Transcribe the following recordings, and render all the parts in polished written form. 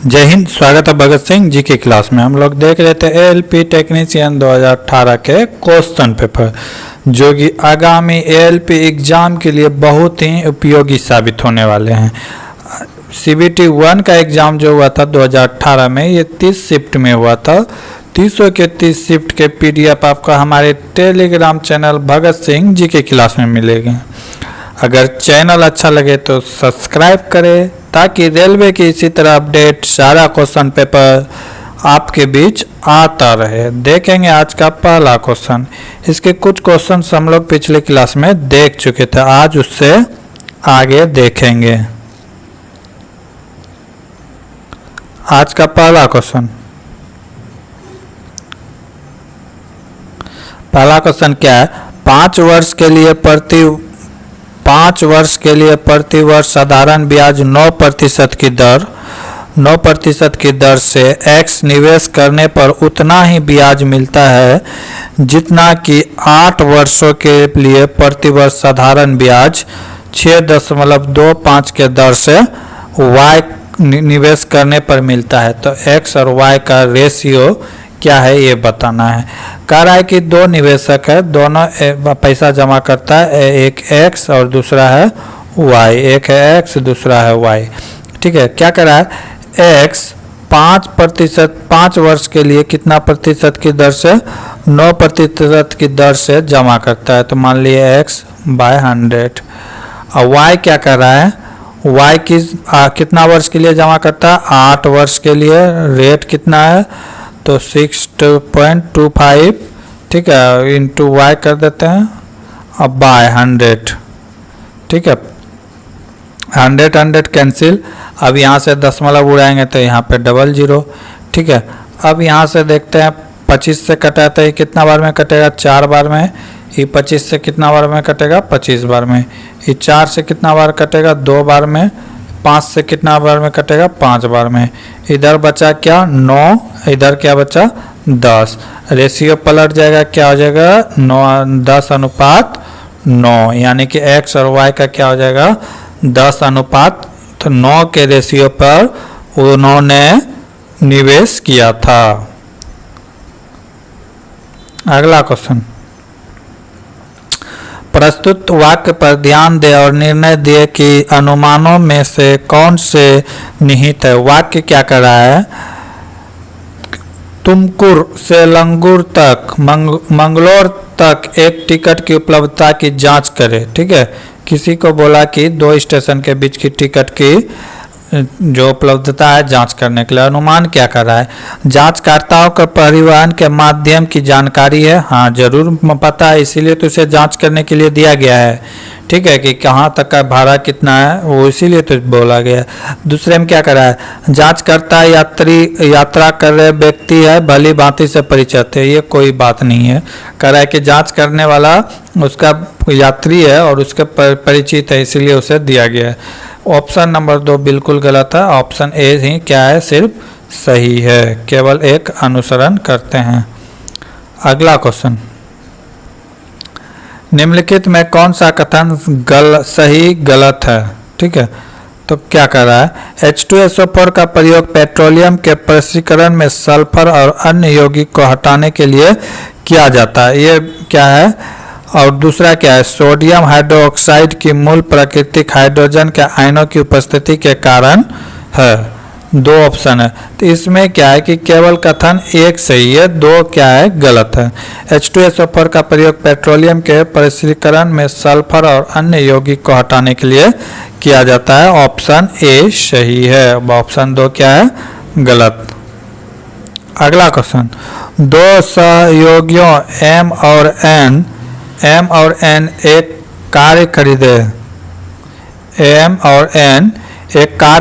जय हिंद। स्वागत है भगत सिंह जी की क्लास में। हम लोग देख रहे थे एएलपी टेक्नीशियन 2018 के क्वेश्चन पेपर, जो कि आगामी एएलपी एग्ज़ाम के लिए बहुत ही उपयोगी साबित होने वाले हैं। सीबीटी 1 का एग्ज़ाम जो हुआ था 2018 में, ये 30 शिफ्ट में हुआ था। 30 के 30 शिफ्ट के पीडीएफ आपको हमारे टेलीग्राम चैनल भगत सिंह जी की क्लास में मिलेगा। अगर चैनल अच्छा लगे तो सब्सक्राइब करें, ताकि रेलवे की इसी तरह अपडेट सारा क्वेश्चन पेपर आपके बीच आता रहे। देखेंगे आज का पहला क्वेश्चन। इसके कुछ क्वेश्चन हम लोग पिछले क्लास में देख चुके थे, आज उससे आगे देखेंगे। आज का पहला क्वेश्चन क्या है? 5 वर्ष के लिए प्रति वर्ष साधारण ब्याज 9% की दर से x निवेश करने पर उतना ही ब्याज मिलता है जितना कि 8 वर्षों के लिए प्रति वर्ष साधारण ब्याज 6.25 के दर से y निवेश करने पर मिलता है। तो x और y का रेशियो क्या है ये बताना है। कह रहा है कि दो निवेशक है, दोनों पैसा जमा करता है, एक x और दूसरा है y। एक है x, दूसरा है y। ठीक है, क्या कह रहा है? x 5 वर्ष के लिए कितना प्रतिशत की दर से? 9% की दर से जमा करता है। तो मान लिए x बाय 100। और y क्या कर रहा है? y कितना वर्ष के लिए जमा करता है? 8 वर्ष के लिए। रेट कितना है? तो 6.25, ठीक है, इंटू y कर देते हैं अब बाय 100। ठीक है, 100 कैंसिल। अब यहाँ से दशमलव उड़ाएंगे तो यहाँ पे 00। ठीक है, अब यहाँ से देखते हैं 25 से कटाते ही कितना बार में कटेगा? 4 बार में। ये 25 से कितना बार में कटेगा? 25 बार में। ये 4 से कितना बार कटेगा? 2 बार में। 5 से कितना बार में कटेगा? 5 बार में। इधर बचा क्या? 9। इधर क्या बचा? 10। रेशियो पलट जाएगा, क्या हो जाएगा? 10:9, यानी कि x और y का क्या हो जाएगा? 10:9 के रेशियो पर उन्होंने निवेश किया था। अगला क्वेश्चन, प्रस्तुत वाक्य पर ध्यान दें और निर्णय दें कि अनुमानों में से कौन से निहित है। वाक्य क्या कर रहा है? तुमकुर से लंगूर तक, मंगलोर तक एक टिकट की उपलब्धता की जांच करें। ठीक है, किसी को बोला कि 2 स्टेशन के बीच की टिकट की जो उपलब्धता है जांच करने के लिए। अनुमान क्या कर रहा है? जांचकर्ताओं को परिवहन के माध्यम की जानकारी है। हाँ, जरूर पता है, इसीलिए तो इसे जांच करने के लिए दिया गया है। ठीक है, कि कहाँ तक का भाड़ा कितना है, वो इसीलिए तो बोला गया है। दूसरे में क्या कर रहा है? जांचकर्ता यात्रा कर रहे व्यक्ति है, भली भांति से परिचित है। ये कोई बात नहीं है। कह रहा है कि जांच करने वाला उसका यात्री है और उसके परिचित है, इसीलिए उसे दिया गया है। ऑप्शन नंबर 2 बिल्कुल गलत है। ऑप्शन ए ही क्या है? सिर्फ सही है। केवल एक अनुसरण करते हैं। अगला क्वेश्चन, निम्नलिखित में कौन सा कथन सही गलत है? ठीक है, तो क्या कर रहा है? H2SO4 का प्रयोग पेट्रोलियम के प्रसंस्करण में सल्फर और अन्य यौगिक को हटाने के लिए किया जाता है। ये क्या है? और दूसरा क्या है? सोडियम हाइड्रोक्साइड की मूल प्राकृतिक हाइड्रोजन के आयनों की उपस्थिति के कारण है। 2 ऑप्शन है, तो इसमें क्या है कि केवल कथन एक सही है, 2 क्या है? गलत है। H2SO4 का प्रयोग पेट्रोलियम के प्रसंस्करण में सल्फर और अन्य यौगिक को हटाने के लिए किया जाता है। ऑप्शन ए सही है, ऑप्शन 2 क्या है? गलत। अगला क्वेश्चन, 2 सहयोगियों M और N एक कार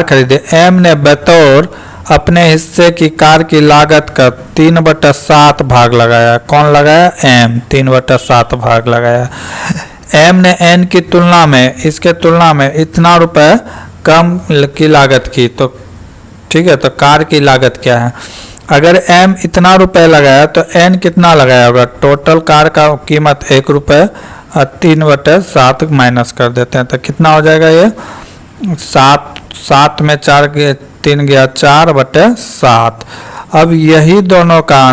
खरीदे। M ने बतौर अपने हिस्से की कार की लागत का 3/7 भाग लगाया। कौन लगाया? M 3/7 भाग लगाया। M ने N की तुलना में, इसके तुलना में इतना रुपए कम की लागत की। तो ठीक है, तो कार की लागत क्या है? अगर M इतना रुपए लगाया तो N कितना लगाया होगा? टोटल कार का कीमत 1 रुपये, 3/7 माइनस कर देते हैं तो कितना हो जाएगा? ये 7 में 4 3 गया 4/7। अब यही दोनों का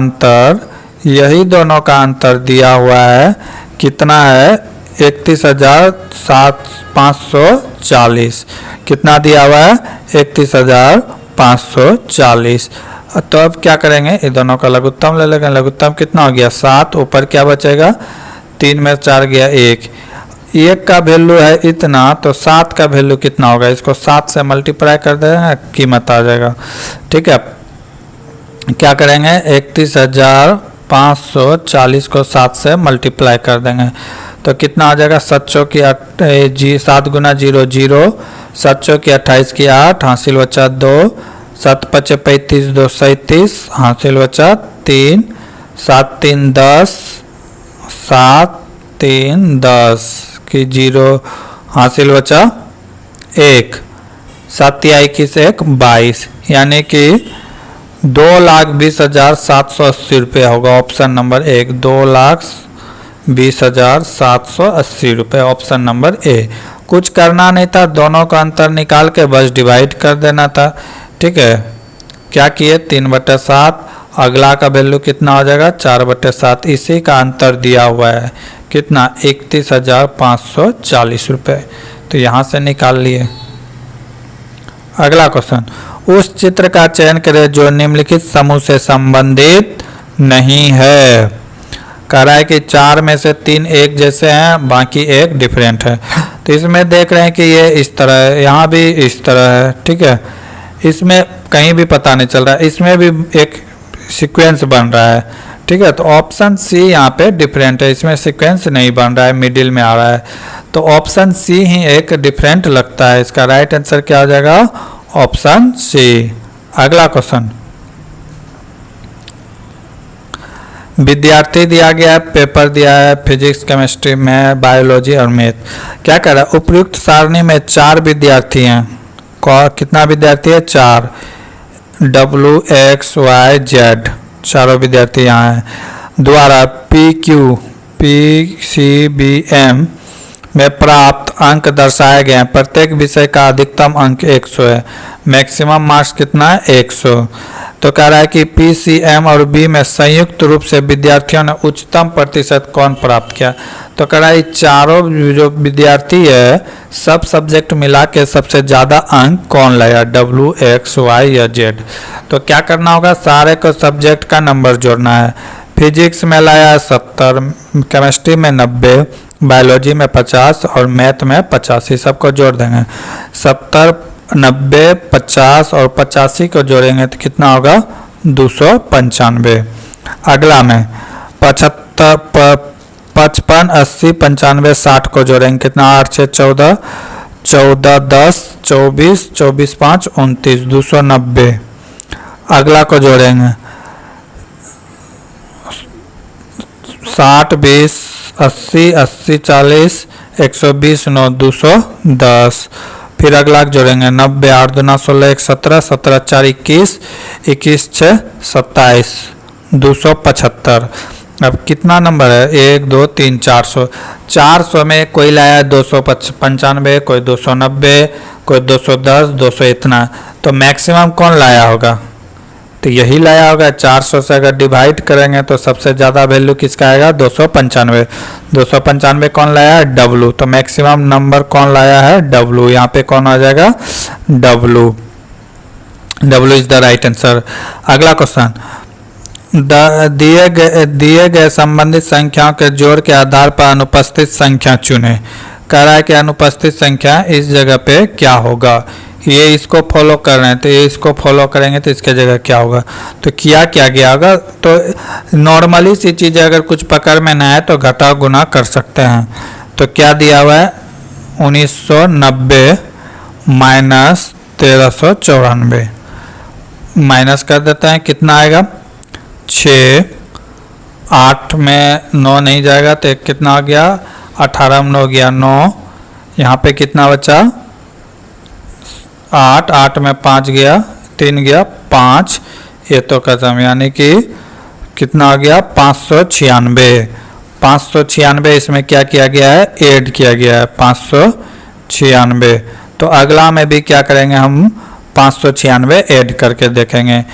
अंतर दिया हुआ है, कितना है 31,540। कितना दिया हुआ है 31,540। तो अब क्या करेंगे, ये दोनों का लघुत्तम ले लेंगे। लघुत्तम कितना हो गया 7, ऊपर क्या बचेगा 3 में 4 गया 1 का वैल्यू है इतना, तो 7 का वैल्यू कितना होगा, इसको 7 से मल्टीप्लाई कर देंगे, कीमत आ जाएगा। ठीक है, क्या करेंगे 31,540 को 7 से मल्टीप्लाई कर देंगे तो कितना आ जाएगा 7 गुना 0 0, 7 की 28 की 8, हासिल बचा 2, 7 5 35, 2 37, हासिल बचा 3, 7 3 10, 7 3 10 की 0, हासिल बचा 1, 7 21 1 22, यानी कि 2,20,780 रुपये होगा। ऑप्शन नंबर 1 2,20,780 रुपये, ऑप्शन नंबर ए। कुछ करना नहीं था, दोनों का अंतर निकाल के बस डिवाइड कर देना था। ठीक है, क्या किए 3/7, अगला का वैल्यू कितना हो जाएगा 4/7, इसी का अंतर दिया हुआ है कितना 31,540 रुपये, तो यहाँ से निकाल लिए। अगला क्वेश्चन, उस चित्र का चयन करें जो निम्नलिखित समूह से संबंधित नहीं है। कह रहा है कि 4 में से 3 एक जैसे हैं, बाकी एक डिफरेंट है। तो इसमें देख रहे हैं कि ये इस तरह है, यहाँ भी इस तरह है। ठीक है, इसमें कहीं भी पता नहीं चल रहा है, इसमें भी एक सीक्वेंस बन रहा है। ठीक है, तो ऑप्शन सी यहाँ पे डिफरेंट है, इसमें सीक्वेंस नहीं बन रहा है, मिडिल में आ रहा है, तो ऑप्शन सी ही एक डिफरेंट लगता है। इसका राइट आंसर क्या हो जाएगा ऑप्शन सी। अगला क्वेश्चन, विद्यार्थी दिया गया है, पेपर दिया है फिजिक्स, केमिस्ट्री में, बायोलॉजी और मैथ। क्या कह रहा है, उपयुक्त सारणी में 4 विद्यार्थी हैं। कितना विद्यार्थी है 4, WXYZ चारों विद्यार्थी यहाँ हैं। द्वारा PCBM में प्राप्त अंक दर्शाए गए हैं। प्रत्येक विषय का अधिकतम अंक 100 है, मैक्सिमम मार्क्स कितना है 100। तो कह रहा है कि PCM और B में संयुक्त रूप से विद्यार्थियों ने उच्चतम प्रतिशत कौन प्राप्त किया। तो कह रहा है चारों जो विद्यार्थी है सब सब्जेक्ट मिला के सबसे ज़्यादा अंक कौन लाया, WXY या Z। तो क्या करना होगा, सारे को सब्जेक्ट का नंबर जोड़ना है। फिजिक्स में लाया 70, केमिस्ट्री में 90, बायोलॉजी में 50 और मैथ में 85, सबको जोड़ देंगे। 70, 90, 50 और 85 को जोड़ेंगे तो कितना होगा 295। अगला में 55, 55, 80, 95, 60 को जोड़ेंगे कितना 8 6 14, 14 10, 24, 24 5 29, 290। अगला को जोड़ेंगे 60 20, 80 80 40, 120 9, 210। फिर अगला जोड़ेंगे 90, 8 दूना 16, 1 17, 17 4 21, 21 6 27, 275। अब कितना नंबर है 1 2 3 400। 400 में कोई लाया 295, कोई 290, कोई 210, 200 इतना, तो मैक्सिमम कौन लाया होगा, तो यही लाया होगा। 400 से अगर डिवाइड करेंगे तो सबसे ज़्यादा वैल्यू किसका आएगा 295। 295 कौन लाया है W, तो मैक्सिमम नंबर कौन लाया है W, यहाँ पे कौन आ जाएगा W। W is the right answer. अगला क्वेश्चन, दिए गए संबंधित संख्याओं के जोड़ के आधार पर अनुपस्थित संख्या चुने। कह रहा है कि अनुपस्थित संख्या इस जगह पे क्या होगा, ये इसको फॉलो कर रहे हैं तो ये इसको फॉलो करेंगे तो इसके जगह क्या होगा। तो क्या गया होगा, तो नॉर्मली सी चीज़ अगर कुछ पकड़ में ना है तो घटा गुना कर सकते हैं। तो क्या दिया हुआ है 1990 माइनस 1394, माइनस कर देते हैं कितना आएगा 6, 8 में 9 नहीं जाएगा तो कितना आ गया 18 में 9 गया 9, यहाँ पे कितना बचा 8, 8 में 5 गया 3 गया 5, ये तो खत्म, यानी कि कितना आ गया 596। 596 इसमें क्या किया गया है ऐड किया गया है 596। तो अगला में भी क्या करेंगे हम 596 ऐड करके देखेंगे।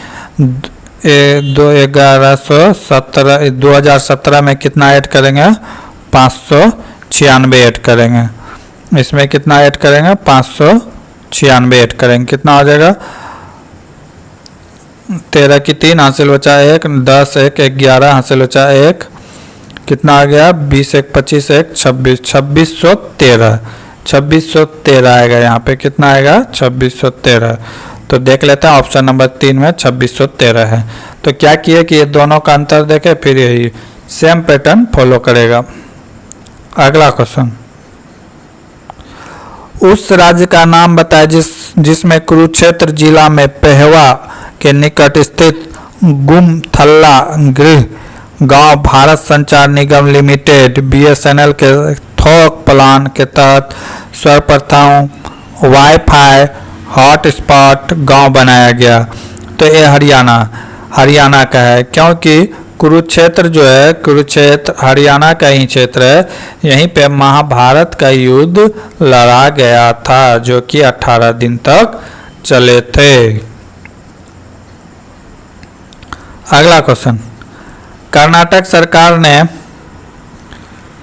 2017 में कितना ऐड करेंगे? 596 ऐड करेंगे। इसमें कितना ऐड करेंगे? 596 ऐड करेंगे। कितना हो जाएगा? 13 की 3 हासिल बचा 1, 10 1 11 हासिल बचा 1, कितना आ गया? 20 1 25 1 26, 2613 आएगा। यहाँ पे कितना आएगा? 2613। तो देख लेते हैं ऑप्शन नंबर 3 में 2613 है। तो क्या किए कि ये दोनों का अंतर देखे, फिर यही सेम पैटर्न फॉलो करेगा। अगला क्वेश्चन, उस राज्य का नाम बताए जिसमें कुरुक्षेत्र जिला में पेहवा के निकट स्थित गुमथल्ला गृह गांव भारत संचार निगम लिमिटेड BSNL के थोक प्लान के तहत सर्वप्रथम वाईफाई हॉटस्पॉट गांव बनाया गया। तो ये हरियाणा का है, क्योंकि कुरुक्षेत्र जो है, कुरुक्षेत्र हरियाणा का ही क्षेत्र है। यहीं पे महाभारत का युद्ध लड़ा गया था, जो कि 18 दिन तक चले थे। अगला क्वेश्चन, कर्नाटक सरकार ने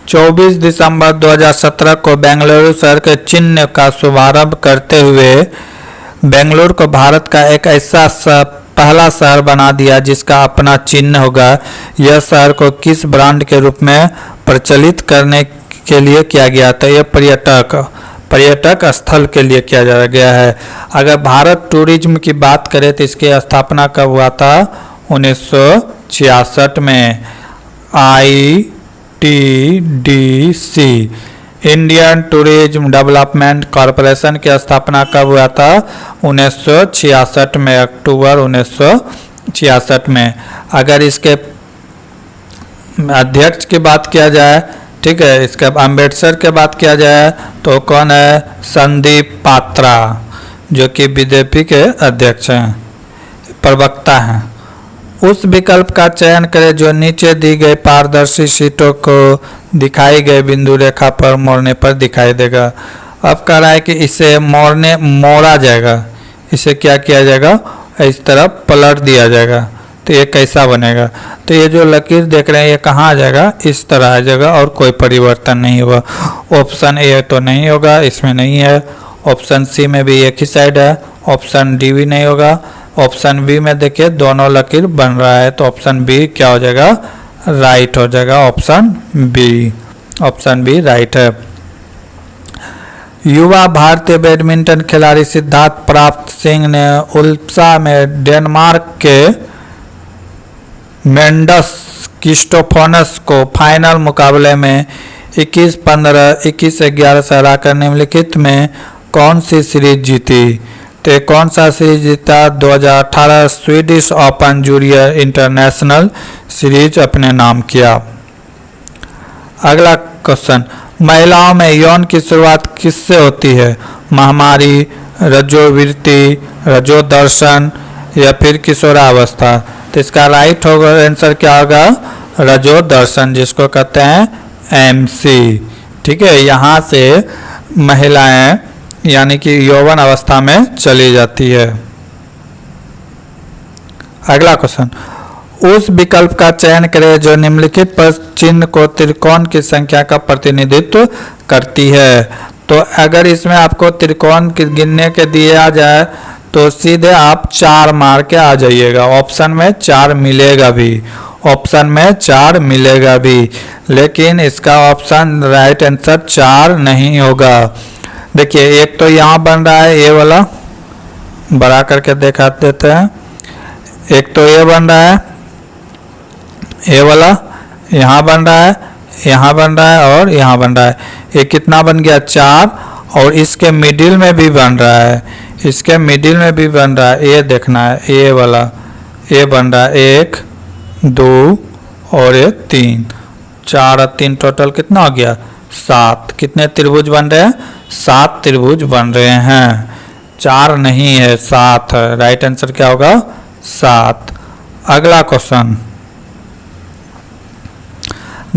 24 दिसंबर 2017 को बेंगलुरु शहर के चिन्ह का शुभारंभ करते हुए बेंगलुरु को भारत का एक ऐसा पहला शहर बना दिया जिसका अपना चिन्ह होगा। यह शहर को किस ब्रांड के रूप में प्रचलित करने के लिए किया गया था? यह पर्यटक स्थल के लिए किया गया है। अगर भारत टूरिज्म की बात करें तो इसकी स्थापना कब हुआ था? 1966 में। ITDC Indian tourism development corporation की स्थापना कब हुआ था? 1966 में, अक्टूबर 1966 में। अगर इसके अध्यक्ष की बात किया जाए, ठीक है, इसके अम्बेडकर की बात किया जाए तो कौन है? संदीप पात्रा, जो कि बीजेपी के अध्यक्ष हैं, प्रवक्ता हैं। उस विकल्प का चयन करें जो नीचे दी गई पारदर्शी शीटों को दिखाई गई बिंदु रेखा पर मोड़ने पर दिखाई देगा। अब कह रहा है कि इसे मोड़ा जाएगा, इसे क्या किया जाएगा? इस तरफ पलट दिया जाएगा। तो ये कैसा बनेगा? तो ये जो लकीर देख रहे हैं ये कहाँ आ जाएगा? इस तरह आ जाएगा और कोई परिवर्तन नहीं होगा। ऑप्शन ए तो नहीं होगा, इसमें नहीं है। ऑप्शन सी में भी एक ही साइड है। ऑप्शन डी भी नहीं होगा। ऑप्शन बी में देखिए दोनों लकीर बन रहा है, तो ऑप्शन बी क्या हो जाएगा? राइट हो जाएगा। ऑप्शन बी राइट है। युवा भारतीय बैडमिंटन खिलाड़ी सिद्धार्थ प्राप्त सिंह ने उल्प्सा में डेनमार्क के मेंडस क्रिस्टोफनस को फाइनल मुकाबले में 21-15, 21-11 से हराकर निम्नलिखित में कौन सी सीरीज जीती? तो कौन सा सीरीज जीता? 2018 Swedish open junior international series अपने नाम किया। अगला क्वेश्चन, महिलाओं में यौन की शुरुआत किससे होती है? महामारी, रजोवृत्ति, रजोदर्शन या फिर किशोरावस्था? तो इसका राइट होगा आंसर क्या होगा? रजोदर्शन, जिसको कहते हैं MC। ठीक है, यहाँ से महिलाएं यानी कि यौवन अवस्था में चली जाती है। अगला क्वेश्चन, उस विकल्प का चयन करें जो निम्नलिखित पर चिन्ह को त्रिकोण की संख्या का प्रतिनिधित्व करती है। तो अगर इसमें आपको त्रिकोण गिनने के दिया जाए तो सीधे आप 4 मार के आ जाइएगा। ऑप्शन में 4 मिलेगा भी, ऑप्शन में 4 मिलेगा भी, लेकिन इसका ऑप्शन राइट आंसर 4 नहीं होगा। देखिए, एक तो यहाँ बन रहा है ये वाला, बड़ा करके दिखा देते हैं। एक तो ये बन रहा है, ये वाला यहाँ बन रहा है, यहाँ बन रहा है और यहाँ बन रहा है। ये कितना बन गया? 4। और इसके मिडिल में भी बन रहा है, इसके मिडिल में भी बन रहा है। ये देखना है, ये वाला ये बन रहा है 1 2 और ये 3, 4 और 3 टोटल कितना हो गया? 7। कितने त्रिभुज बन रहे हैं? 7 त्रिभुज बन रहे हैं। 4 नहीं है, 7 है। राइट आंसर क्या होगा? 7। अगला क्वेश्चन,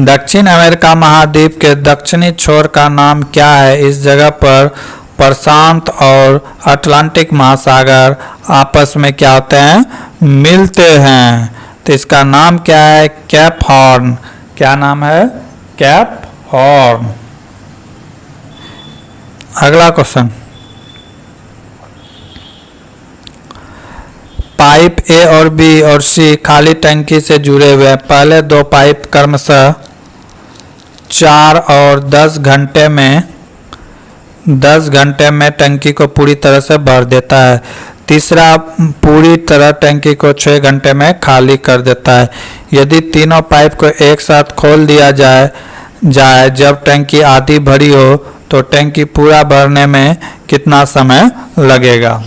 दक्षिण अमेरिका महाद्वीप के दक्षिणी छोर का नाम क्या है? इस जगह पर प्रशांत और अटलांटिक महासागर आपस में क्या होते हैं, मिलते हैं। तो इसका नाम क्या है, केप हॉर्न। क्या नाम है, केप हॉर्न। अगला क्वेश्चन, पाइप ए और बी और सी खाली टंकी से जुड़े हुए हैं। पहले दो पाइप क्रमशः 4 और 10 घंटे में टंकी को पूरी तरह से भर देता है। तीसरा पूरी तरह टंकी को 6 घंटे में खाली कर देता है। यदि तीनों पाइप को एक साथ खोल दिया जाए जब टंकी आधी भरी हो तो टंकी पूरा भरने में कितना समय लगेगा।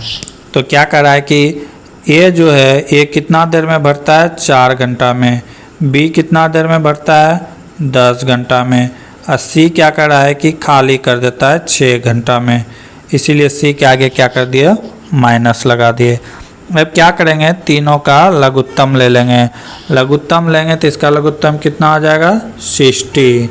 तो क्या कर रहा है कि ए जो है ये कितना देर में भरता है, 4 घंटा में। बी कितना देर में भरता है, 10 घंटा में। और सी क्या कर रहा है कि खाली कर देता है 6 घंटा में। इसीलिए सी के आगे क्या कर दिया, माइनस लगा दिए। अब क्या करेंगे, तीनों का लघुत्तम ले लेंगे। लघुत्तम लेंगे तो इसका लघुत्तम कितना आ जाएगा, 60।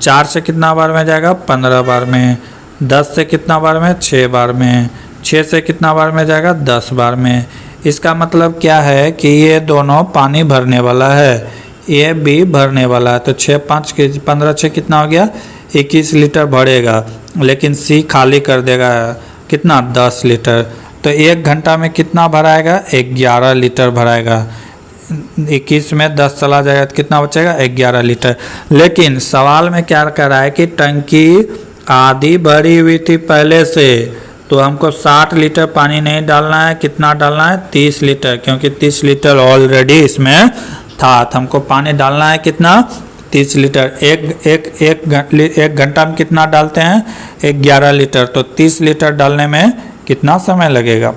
4 से कितना बार में जाएगा, 15 बार में। 10 से कितना बार में, 6 बार में। 6 से कितना बार में जाएगा, 10 बार में। इसका मतलब क्या है कि ये दोनों पानी भरने वाला है, ये भी भरने वाला है। तो 6 5 के 15 6 कितना हो गया, 21 लीटर भरेगा। लेकिन सी खाली कर देगा कितना, 10 लीटर। तो 1 घंटा में कितना भराएगा, 11 लीटर भराएगा। 21 में 10 चला जाएगा तो कितना बचेगा, 11 लीटर। लेकिन सवाल में क्या कर रहा है कि टंकी आधी भरी हुई थी पहले से, तो हमको 60 लीटर पानी नहीं डालना है। कितना डालना है, 30 लीटर, क्योंकि 30 लीटर ऑलरेडी इसमें था। तो हमको पानी डालना है कितना, 30 लीटर। एक घंटा में कितना डालते हैं, 11 लीटर। तो 30 लीटर डालने में कितना समय लगेगा,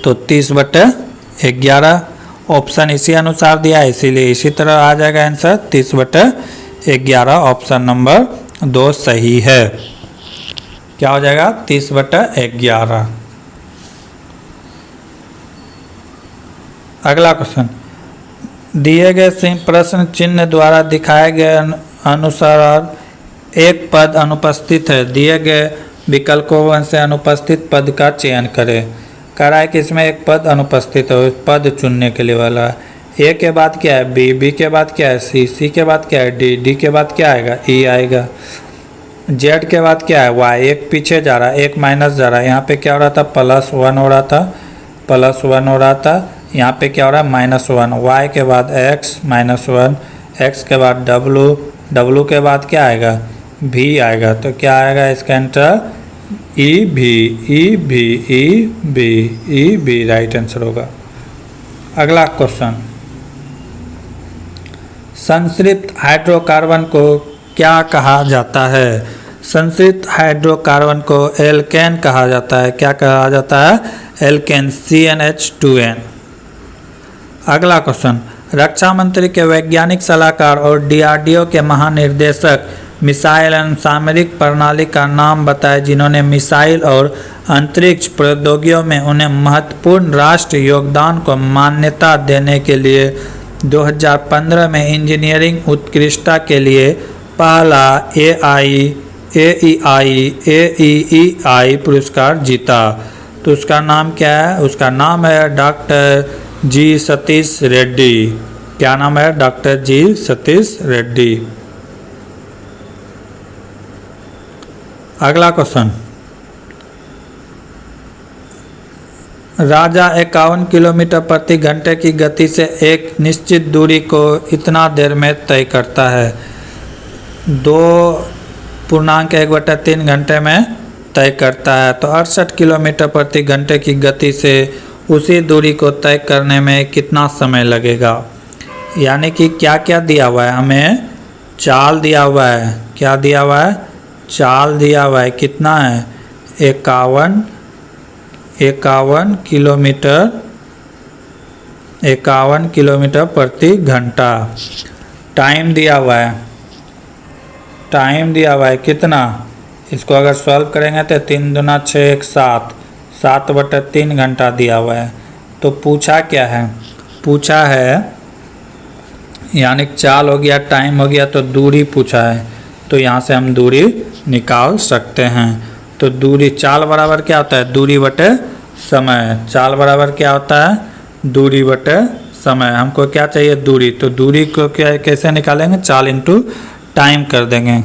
तो 30/11। ऑप्शन इसी अनुसार दिया है, इसीलिए इसी तरह आ जाएगा आंसर 30/11। ऑप्शन नंबर 2 सही है। क्या हो जाएगा, 30/11। अगला क्वेश्चन, दिए गए प्रश्न चिन्ह द्वारा दिखाए गए अनुसार एक पद अनुपस्थित है। दिए गए विकल्पों से अनुपस्थित पद का चयन करें। कह रहा है कि इसमें एक पद अनुपस्थित है, पद चुनने के लिए वाला है। ए के बाद क्या है, बी, बी के बाद क्या है, सी, सी के बाद क्या है, डी, डी के बाद क्या आएगा, ई आएगा। जेड के बाद क्या है, वाई। एक पीछे जा रहा है, एक माइनस जा रहा है। यहाँ पे क्या हो रहा था, +1 हो रहा था, +1 हो रहा था। यहाँ पे क्या हो रहा है, -1। वाई के बाद एक्स, -1। एक्स के बाद डब्लू, डब्लू के बाद क्या आएगा, भी आएगा। तो क्या आएगा इसका आंसर, ई भी, ई भी, ई भी, ई भी राइट आंसर होगा। अगला क्वेश्चन, संतृप्त हाइड्रोकार्बन को क्या कहा जाता है। संतृप्त हाइड्रोकार्बन को एल्केन कहा जाता है। क्या कहा जाता है, एल्केन, CnH2n। अगला क्वेश्चन, रक्षा मंत्री के वैज्ञानिक सलाहकार और DRDO के महानिदेशक मिसाइल एवं सामरिक प्रणाली का नाम बताएं जिन्होंने मिसाइल और अंतरिक्ष प्रौद्योगिकियों में उन्हें महत्वपूर्ण राष्ट्रीय योगदान को मान्यता देने के लिए 2015 में इंजीनियरिंग उत्कृष्टता के लिए पहला AEI पुरस्कार जीता। तो उसका नाम क्या है, उसका नाम है डॉक्टर जी सतीश रेड्डी। क्या नाम है, डॉक्टर जी सतीश रेड्डी। अगला क्वेश्चन, राजा 51 किलोमीटर प्रति घंटे की गति से एक निश्चित दूरी को इतना देर में तय करता है। 2.1/3 घंटे में तय करता है। तो 68 किलोमीटर प्रति घंटे की गति से उसी दूरी को तय करने में कितना समय लगेगा। यानी कि क्या क्या दिया हुआ है, हमें चाल दिया हुआ है। क्या दिया हुआ है, चाल दिया हुआ है। कितना है, 51 किलोमीटर प्रति घंटा। टाइम दिया हुआ है, टाइम दिया हुआ है कितना, इसको अगर सॉल्व करेंगे तो 3 दूना 6 7, 7/3 घंटा दिया हुआ है। तो पूछा क्या है, पूछा है यानी चाल हो गया, टाइम हो गया, तो दूरी पूछा है। तो यहाँ से हम दूरी निकाल सकते हैं। तो दूरी, चाल बराबर क्या होता है, दूरी बटे समय। चाल बराबर क्या होता है, दूरी बटे समय। हमको क्या चाहिए, दूरी। तो दूरी को क्या कैसे निकालेंगे, चाल इंटू टाइम कर देंगे।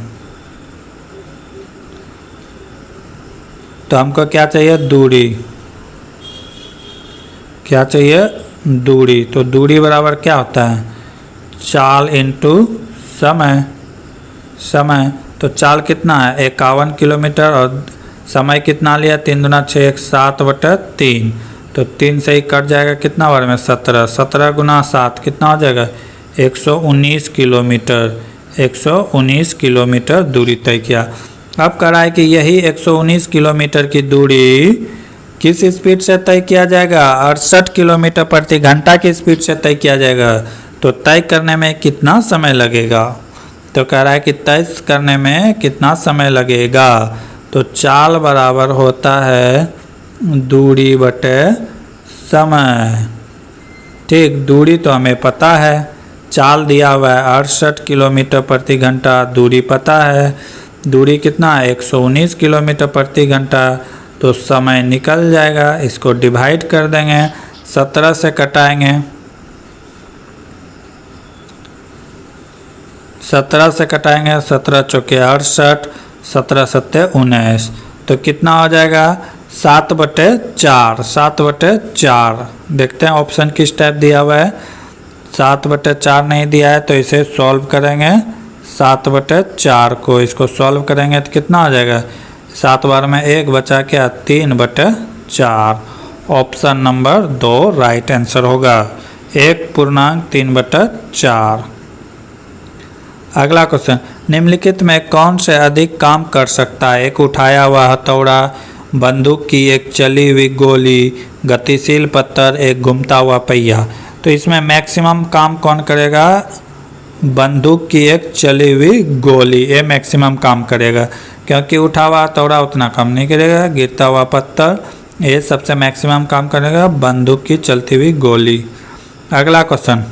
तो हमको क्या चाहिए, दूरी। क्या चाहिए, दूरी। तो दूरी बराबर क्या होता है, चाल इंटू समय। समय तो चाल कितना है 51 किलोमीटर और समय कितना लिया, 3 दूना 6, 7/3। तो 3 से ही कट जाएगा, कितना बार में 17। 17 गुना 7 कितना हो जाएगा, 119 किलोमीटर। 119 किलोमीटर दूरी तय किया। अब कह रहा है कि यही 119 किलोमीटर की दूरी किस स्पीड से तय किया जाएगा, 68 किलोमीटर प्रति घंटा की स्पीड से तय किया जाएगा। तो तय करने में कितना समय लगेगा, तो कह रहा है कि तय करने में कितना समय लगेगा। तो चाल बराबर होता है दूरी बटे समय। ठीक, दूरी तो हमें पता है, चाल दिया हुआ है 68 किलोमीटर प्रति घंटा, दूरी पता है। दूरी कितना है 119 किलोमीटर प्रति घंटा। तो समय निकल जाएगा, इसको डिवाइड कर देंगे, 17 से कटाएंगे, 17 से कटाएंगे, 17 चौके 68, 17 सत्ते 19। तो कितना हो जाएगा 7/4। 7/4 देखते हैं ऑप्शन किस टाइप दिया हुआ है। 7/4 नहीं दिया है तो इसे सॉल्व करेंगे। 7/4 को इसको सॉल्व करेंगे तो कितना हो जाएगा, 7 बार में 1 बचा क्या, 3/4। ऑप्शन नंबर 2 राइट आंसर होगा, 1.3/4। अगला क्वेश्चन, निम्नलिखित में कौन से अधिक काम कर सकता है, एक उठाया हुआ हथौड़ा, बंदूक की एक चली हुई गोली, गतिशील पत्थर, एक घूमता हुआ पहिया। तो इसमें मैक्सिमम काम कौन करेगा, बंदूक की एक चली हुई गोली, ये मैक्सिमम काम करेगा, क्योंकि उठा हुआ हथौड़ा उतना काम नहीं करेगा। गिरता हुआ पत्थर ये सबसे मैक्सिमम काम करेगा, बंदूक की चलती हुई गोली। अगला क्वेश्चन,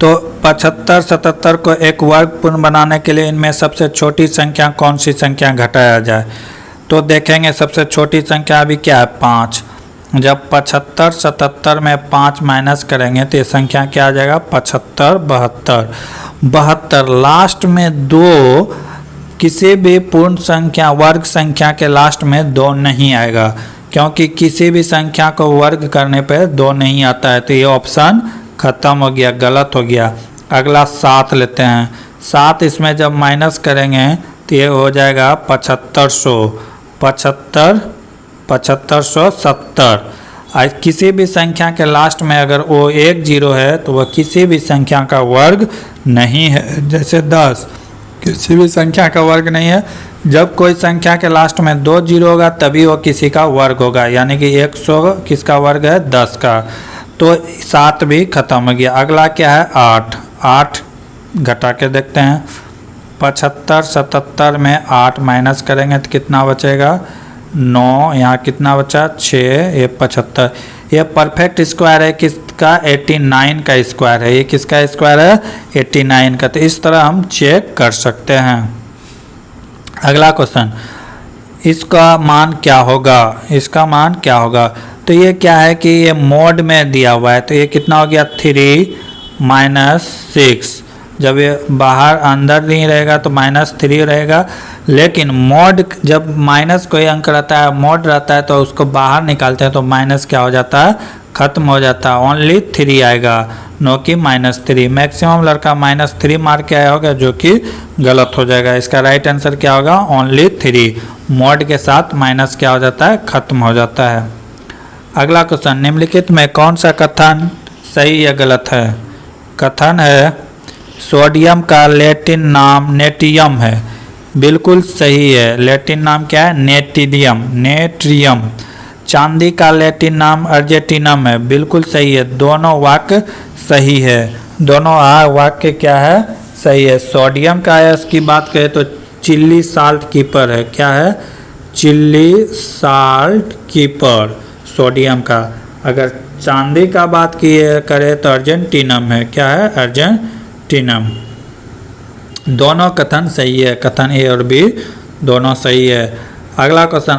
तो 75, 77 को एक वर्ग पूर्ण बनाने के लिए इनमें सबसे छोटी संख्या कौन सी संख्या घटाया जाए। तो देखेंगे सबसे छोटी संख्या अभी क्या है, 5। जब 75, 77 में 5 माइनस करेंगे तो ये संख्या क्या आ जाएगा, 75, 72। 72 लास्ट में 2, किसी भी पूर्ण संख्या वर्ग संख्या के लास्ट में 2 नहीं आएगा, क्योंकि किसी भी संख्या को वर्ग करने पर 2 नहीं आता है। तो ये ऑप्शन खत्म हो गया, गलत हो गया। अगला 7 लेते हैं। 7 इसमें जब माइनस करेंगे तो ये हो जाएगा 7500। 7570। आज किसी भी संख्या के लास्ट में अगर वो 1 0 है तो वह किसी भी संख्या का वर्ग नहीं है। जैसे 10 किसी भी संख्या का वर्ग नहीं है। जब कोई संख्या के लास्ट में 2 0 होगा तभी वो किसी का वर्ग होगा, यानी कि 100 किसका वर्ग है, 10 का। तो 7 भी खत्म हो गया। अगला क्या है, 8। 8 घटा के देखते हैं। 75, 77 में 8 माइनस करेंगे तो कितना बचेगा, 9। यहाँ कितना बचा, 6। ये 75। ये परफेक्ट स्क्वायर है किसका, 89 का स्क्वायर है। ये किसका स्क्वायर है, 89 का। तो इस तरह हम चेक कर सकते हैं। अगला क्वेश्चन, इसका मान क्या होगा, इसका मान क्या होगा। तो ये क्या है कि ये मोड में दिया हुआ है, तो ये कितना हो गया, 3 - 6। जब ये बाहर अंदर नहीं रहेगा तो -3 रहेगा, लेकिन मोड जब माइनस कोई अंक रहता है, मोड रहता है, तो उसको बाहर निकालते हैं तो माइनस क्या हो जाता है, खत्म हो जाता है। ओनली 3 आएगा, नो कि -3। मैक्सिमम लड़का -3 मार के आया होगा, जो कि गलत हो जाएगा। इसका राइट आंसर क्या होगा, ओनली 3। मोड के साथ माइनस क्या हो जाता है, खत्म हो जाता है। अगला क्वेश्चन, निम्नलिखित में कौन सा कथन सही या गलत है। कथन है सोडियम का लैटिन नाम नेटियम है, बिल्कुल सही है। लैटिन नाम क्या है, नेटिडियम, नेट्रियम। चांदी का लैटिन नाम अर्जेंटिनम है, बिल्कुल सही है। दोनों वाक्य सही है, दोनों वाक्य क्या है, सही है। सोडियम का है, इसकी बात करें तो चिल्ली साल्ट कीपर है। क्या है, चिल्ली साल्ट कीपर सोडियम का। अगर चांदी का बात की करें तो अर्जेंटिनम है। क्या है, अर्जेंटिनम। दोनों कथन सही है, कथन ए और बी दोनों सही है। अगला क्वेश्चन,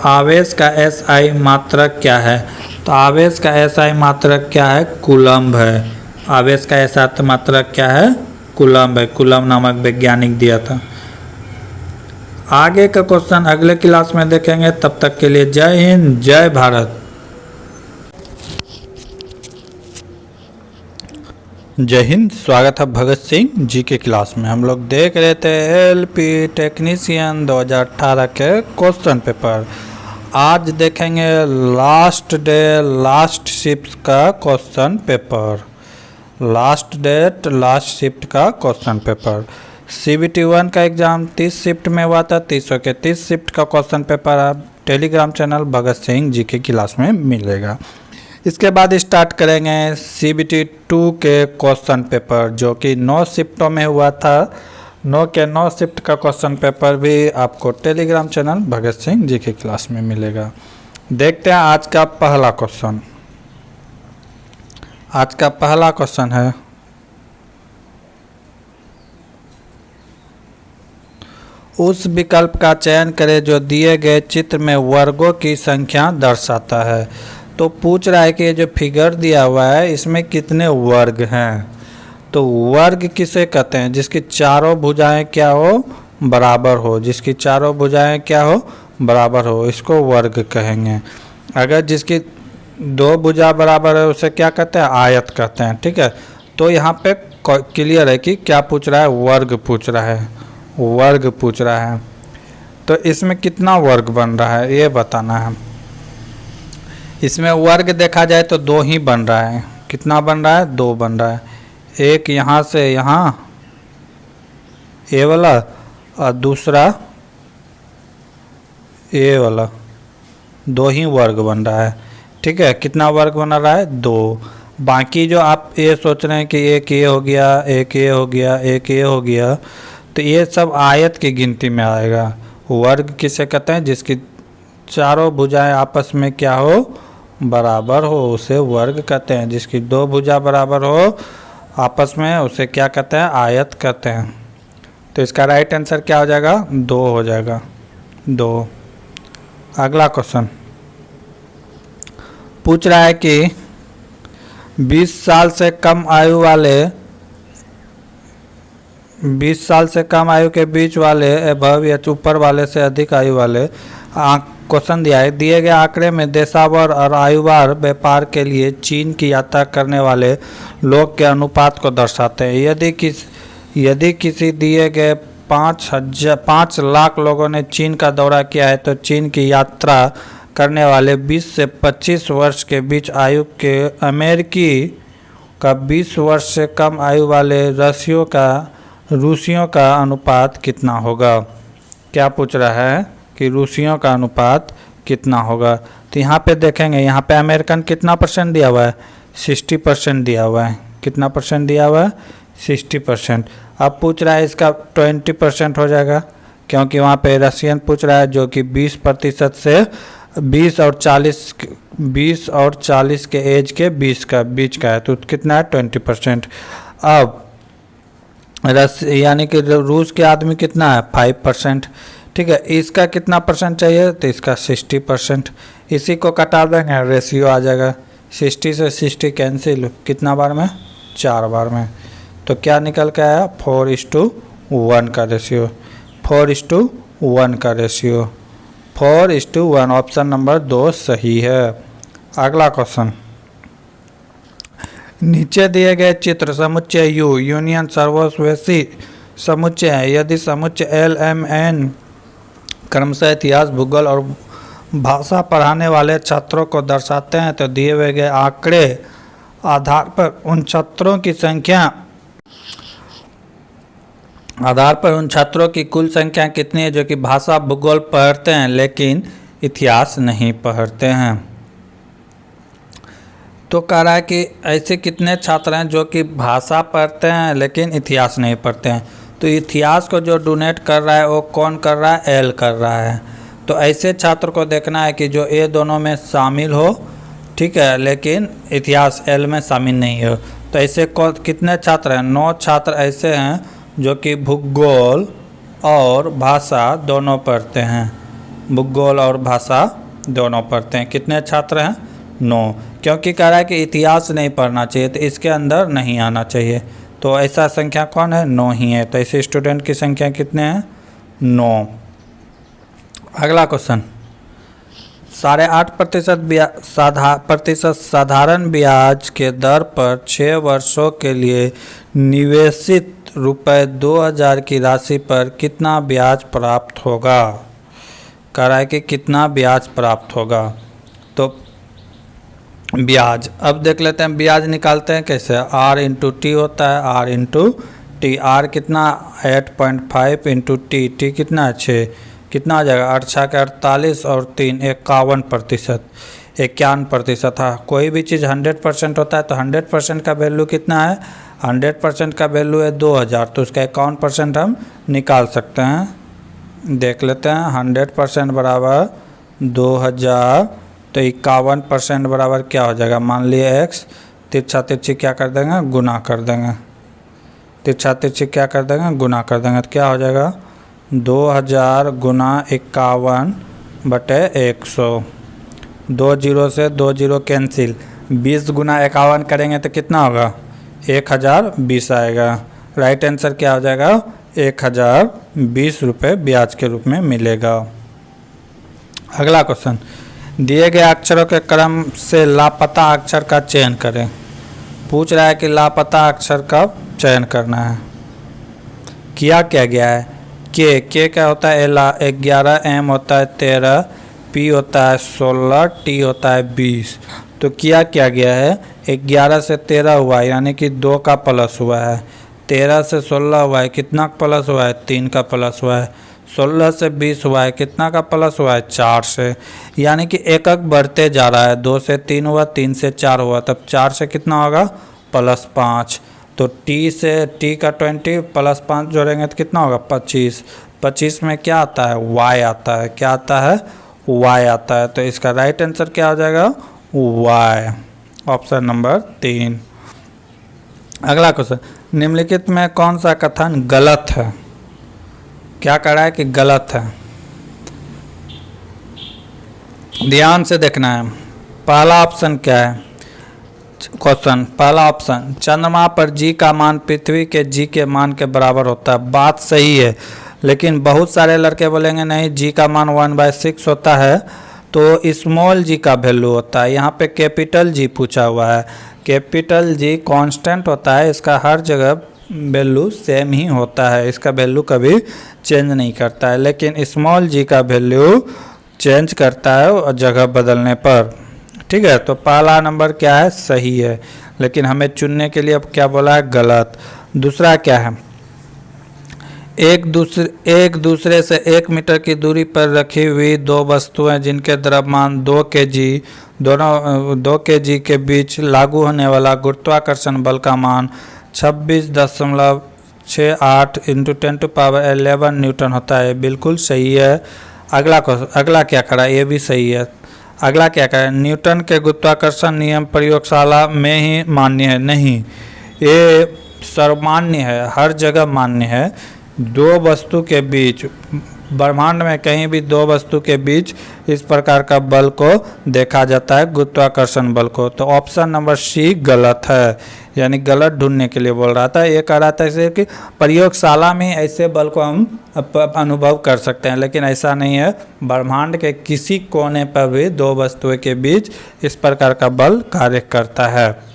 आवेश का एसआई मात्रक क्या है? तो आवेश का एसआई मात्रक क्या है? कूलम्ब है। आवेश का एसआई मात्रक क्या है? कूलम्ब है। कूलम्ब नामक वैज्ञानिक दिया था। आगे का क्वेश्चन अगले क्लास में देखेंगे, तब तक के लिए जय हिंद, जय भारत। जय हिंद, स्वागत है भगत सिंह जी के क्लास में। हम लोग देख रहे थे एलपी टेक्नीशियन 2018 के क्वेश्चन पेपर। आज देखेंगे लास्ट डे लास्ट शिफ्ट का question paper. Last date last shift का क्वेश्चन पेपर। CBT 1 का एग्ज़ाम 30 शिफ्ट में हुआ था। 300 के 30 शिफ्ट का क्वेश्चन पेपर आप टेलीग्राम चैनल भगत सिंह जी के क्लास में मिलेगा। इसके बाद स्टार्ट करेंगे CBT 2 के क्वेश्चन पेपर, जो कि 9 शिफ्टों में हुआ था। 9 के 9 शिफ्ट का क्वेश्चन पेपर भी आपको टेलीग्राम चैनल भगत सिंह जी के क्लास में मिलेगा। देखते हैं आज का पहला क्वेश्चन। आज का पहला क्वेश्चन है, उस विकल्प का चयन करें जो दिए गए चित्र में वर्गों की संख्या दर्शाता है। तो पूछ रहा है कि ये जो फिगर दिया हुआ है इसमें कितने वर्ग हैं। तो वर्ग किसे कहते हैं? जिसकी चारों भुजाएं क्या हो? बराबर हो। जिसकी चारों भुजाएं क्या हो? बराबर हो, इसको वर्ग कहेंगे। अगर जिसकी दो भुजा बराबर है उसे क्या कहते हैं? आयत कहते हैं। ठीक है, तो यहाँ पे क्लियर है कि क्या पूछ रहा है? वर्ग पूछ रहा है। वर्ग पूछ रहा है। तो इसमें कितना वर्ग बन रहा है ये बताना है। इसमें वर्ग देखा जाए तो 2 ही बन रहा है। कितना बन रहा है? 2 बन रहा है। एक यहाँ से यहाँ ये वाला और दूसरा ये वाला, 2 ही वर्ग बन रहा है। ठीक है, कितना वर्ग बन रहा है? 2। बाकी जो आप ये सोच रहे हैं कि एक ये हो गया, एक ये हो गया, एक ये हो गया, तो ये सब आयत की गिनती में आएगा। वर्ग किसे कहते हैं? जिसकी चारों भुजाएं आपस में क्या हो? बराबर हो, उसे वर्ग कहते हैं। जिसकी 2 भुजा बराबर हो आपस में उसे क्या कहते हैं? आयत कहते हैं। तो इसका राइट आंसर क्या हो जाएगा? 2 हो जाएगा। 2। अगला क्वेश्चन पूछ रहा है कि 20 साल से कम आयु वाले 20 साल से कम आयु के बीच वाले एबव या ऊपर वाले से अधिक आयु वाले, क्वेश्चन दिया है, दिए गए आंकड़े में देशावर और आयुवार व्यापार के लिए चीन की यात्रा करने वाले लोग के अनुपात को दर्शाते हैं। यदि किसी दिए गए 5 लाख लोगों ने चीन का दौरा किया है तो चीन की यात्रा करने वाले 20 से 25 वर्ष के बीच आयु के अमेरिकी का 20 वर्ष से कम आयु वाले रूसियों का अनुपात कितना होगा? क्या पूछ रहा है कि रूसियों का अनुपात कितना होगा? तो यहाँ पे देखेंगे, यहाँ पे अमेरिकन कितना % दिया हुआ है? 60% दिया हुआ है। कितना % दिया हुआ है? 60%। अब पूछ रहा है इसका 20% हो जाएगा, क्योंकि वहाँ पे रशियन पूछ रहा है जो कि 20% से 20 और 40 के एज के बीच का है, तो कितना है? 20%। अब यानी कि रूस के आदमी कितना है? 5%। ठीक है, इसका कितना % चाहिए? तो इसका 60%। इसी को कटा देंगे, रेशियो आ जाएगा। 60 से 60 कैंसिल, कितना बार में? 4 बार में। तो क्या निकल के आया? 4:1 का रेशियो। 4:1 का रेशियो। 4:1। ऑप्शन नंबर 2 सही है। अगला क्वेश्चन, नीचे दिए गए चित्र समुच्चय यू यूनियन सर्वस्वेशी समुच्चय है। यदि समुच्चय L, M, N क्रमशः इतिहास, भूगोल और भाषा पढ़ाने वाले छात्रों को दर्शाते हैं तो दिए हुए गए आंकड़े आधार पर उन छात्रों की कुल संख्या कितनी है जो कि भाषा भूगोल पढ़ते हैं लेकिन इतिहास नहीं पढ़ते हैं? तो कह रहा है कि ऐसे कितने छात्र हैं जो कि भाषा पढ़ते हैं लेकिन इतिहास नहीं पढ़ते हैं। तो इतिहास को जो डोनेट कर रहा है वो कौन कर रहा है? एल कर रहा है। तो ऐसे छात्र को देखना है कि जो ये दोनों में शामिल हो, ठीक है, लेकिन इतिहास एल में शामिल नहीं हो। तो ऐसे कितने छात्र हैं? 9 छात्र ऐसे हैं जो कि भूगोल और भाषा दोनों पढ़ते हैं, भूगोल और भाषा दोनों पढ़ते हैं। कितने छात्र हैं? 9। क्योंकि कह रहा है कि इतिहास नहीं पढ़ना चाहिए, तो इसके अंदर नहीं आना चाहिए। तो ऐसा संख्या कौन है? 9 ही है। तो ऐसे स्टूडेंट की संख्या कितने हैं? 9। अगला क्वेश्चन, 8.5% साधारण ब्याज के दर पर 6 वर्षों के लिए निवेशित ₹2000 की राशि पर कितना ब्याज प्राप्त होगा? कह रहा है कि कितना ब्याज प्राप्त होगा। तो ब्याज, अब देख लेते हैं ब्याज निकालते हैं कैसे। R इंटू टी होता है, R इंटू टी। R कितना? 8.5 इंटू टी, टी कितना? 6। कितना हो जाएगा? 8 6 के 48 और 3 51%, 51%। हाँ, कोई भी चीज़ 100% होता है तो 100% का वैल्यू कितना है? 100% का वैल्यू है 2000, तो उसका 51% हम निकाल सकते हैं। देख लेते हैं, 100% बराबर 2000, तो 51% बराबर क्या हो जाएगा? मान लिए x, तिरछा तिरछी क्या कर देंगे? गुना कर देंगे। तिरछा तिरछी क्या कर देंगे? गुना कर देंगे। तो क्या हो जाएगा? 2000 गुना 51 बटे 100। 2 0 से 2 0 कैंसिल। 20 गुना 51 करेंगे तो कितना होगा? 1020 आएगा। राइट आंसर क्या हो जाएगा? 1020 रुपये ब्याज के रूप में मिलेगा। अगला क्वेश्चन, दिए गए अक्षरों के क्रम से लापता अक्षर का चयन करें। पूछ रहा है कि लापता अक्षर का चयन करना है। किया क्या गया है? के क्या होता है? 11, M होता है 13, P होता है 16, T होता है 20। तो किया क्या गया है? 11 से 13 हुआ है, यानी कि 2 का प्लस हुआ है। 13 से 16 हुआ है, कितना प्लस हुआ है? 3 का प्लस हुआ है। 16 से 20 हुआ है, कितना का प्लस हुआ है? 4 से। यानी कि एक बढ़ते जा रहा है। 2 से 3 हुआ, 3 से 4 हुआ, तब 4 से कितना होगा? +5। तो टी का 20 प्लस 5 जोड़ेंगे तो कितना होगा? 25। 25 में क्या आता है? y आता है। क्या आता है? y आता है। तो इसका राइट आंसर क्या हो जाएगा? y, option number 3। अगला क्वेश्चन, निम्नलिखित में कौन सा कथन गलत है? क्या कह रहा है कि गलत है? ध्यान से देखना है। पहला ऑप्शन क्या है? क्वेश्चन पहला ऑप्शन, चंद्रमा पर जी का मान पृथ्वी के जी के मान के बराबर होता है। बात सही है, लेकिन बहुत सारे लड़के बोलेंगे नहीं, जी का मान 1/6 होता है, तो स्मॉल जी का वैल्यू होता है। यहाँ पे कैपिटल जी पूछा हुआ है। कैपिटल जी कांस्टेंट होता है, इसका हर जगह वैल्यू सेम ही होता है, इसका वैल्यू कभी चेंज नहीं करता है। लेकिन स्मॉल जी का वैल्यू चेंज करता है जगह बदलने पर। ठीक है, तो पहला नंबर क्या है? सही है, लेकिन हमें चुनने के लिए अब क्या बोला है? गलत। दूसरा क्या है? एक दूसरे से 1 मीटर की दूरी पर रखी हुई 2 वस्तुएं जिनके द्रव्यमान 2 kg के बीच लागू होने वाला गुरुत्वाकर्षण बल का मान 26.68 × 10⁻11 न्यूटन होता है। बिल्कुल सही है। अगला क्या करा? ये भी सही है। अगला क्या करें? न्यूटन के गुरुत्वाकर्षण नियम प्रयोगशाला में ही मान्य है? नहीं, ये सर्वमान्य है, हर जगह मान्य है। 2 वस्तु के बीच, ब्रह्मांड में कहीं भी 2 वस्तु के बीच इस प्रकार का बल को देखा जाता है, गुरुत्वाकर्षण बल को। तो ऑप्शन नंबर सी गलत है, यानी गलत ढूंढने के लिए बोल रहा था। ये कह रहा था इसे कि प्रयोगशाला में ऐसे बल को हम अनुभव कर सकते हैं, लेकिन ऐसा नहीं है। ब्रह्मांड के किसी कोने पर भी 2 वस्तुओं के बीच इस प्रकार का बल कार्य करता है।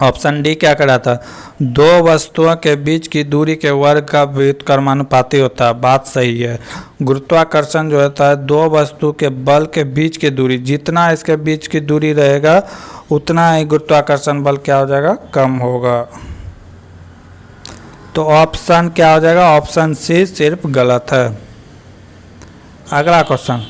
ऑप्शन डी क्या करा था? 2 वस्तुओं के बीच की दूरी के वर्ग का व्युत्क्रमानुपाती होता है। बात सही है। गुरुत्वाकर्षण जो होता है 2 वस्तु के बल के बीच की दूरी, जितना इसके बीच की दूरी रहेगा उतना ही गुरुत्वाकर्षण बल क्या हो जाएगा? कम होगा। तो ऑप्शन क्या हो जाएगा? ऑप्शन सी सिर्फ गलत है। अगला क्वेश्चन,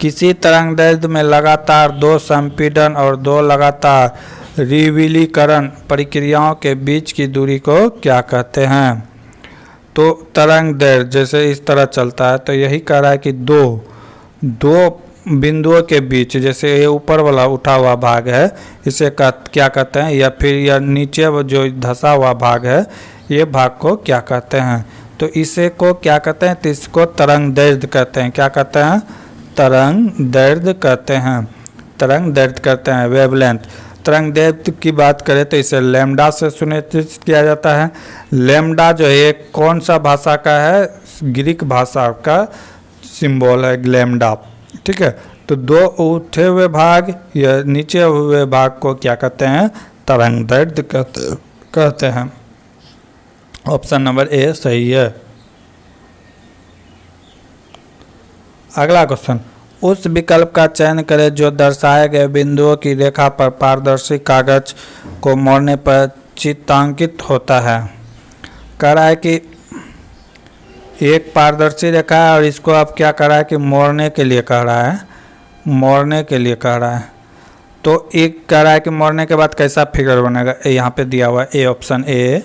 किसी तरंगदैर्घ्य में लगातार 2 संपीड़न और 2 लगातार रिविलीकरण प्रक्रियाओं के बीच की दूरी को क्या कहते हैं? तो तरंगदैर्घ्य जैसे इस तरह चलता है, तो यही कह रहा है कि दो बिंदुओं के बीच, जैसे ये ऊपर वाला उठा हुआ भाग है, इसे क्या कहते हैं? या फिर यह नीचे जो धंसा हुआ भाग है, ये भाग को क्या कहते हैं? तो इसे को क्या कहते हैं? तो इसको तरंग दैर्ध्य कहते हैं। क्या कहते हैं? तरंग दैर्ध्य कहते हैं। तरंग दैर्ध्य कहते हैं, वेवलेंथ। तरंग दैर्ध्य की बात करें तो इसे लैम्डा से सुनिश्चित किया जाता है। लैम्डा जो है कौन सा भाषा का है? ग्रीक भाषा का सिंबल है लैम्डा। ठीक है, तो दो उठे हुए भाग या नीचे हुए भाग को क्या कहते हैं? तरंग दैर्ध्य कहते हैं। ऑप्शन नंबर ए सही है। अगला क्वेश्चन, उस विकल्प का चयन करें जो दर्शाए गए बिंदुओं की रेखा पर पारदर्शी कागज को मोड़ने पर चित्रांकित होता है। कह रहा है कि एक पारदर्शी रेखा है और इसको अब क्या कर रहा है कि मोड़ने के लिए कह रहा है, मोड़ने के लिए कह रहा है। तो एक कह रहा है कि मोड़ने के बाद कैसा फिगर बनेगा, यहाँ पे दिया हुआ है A, option A,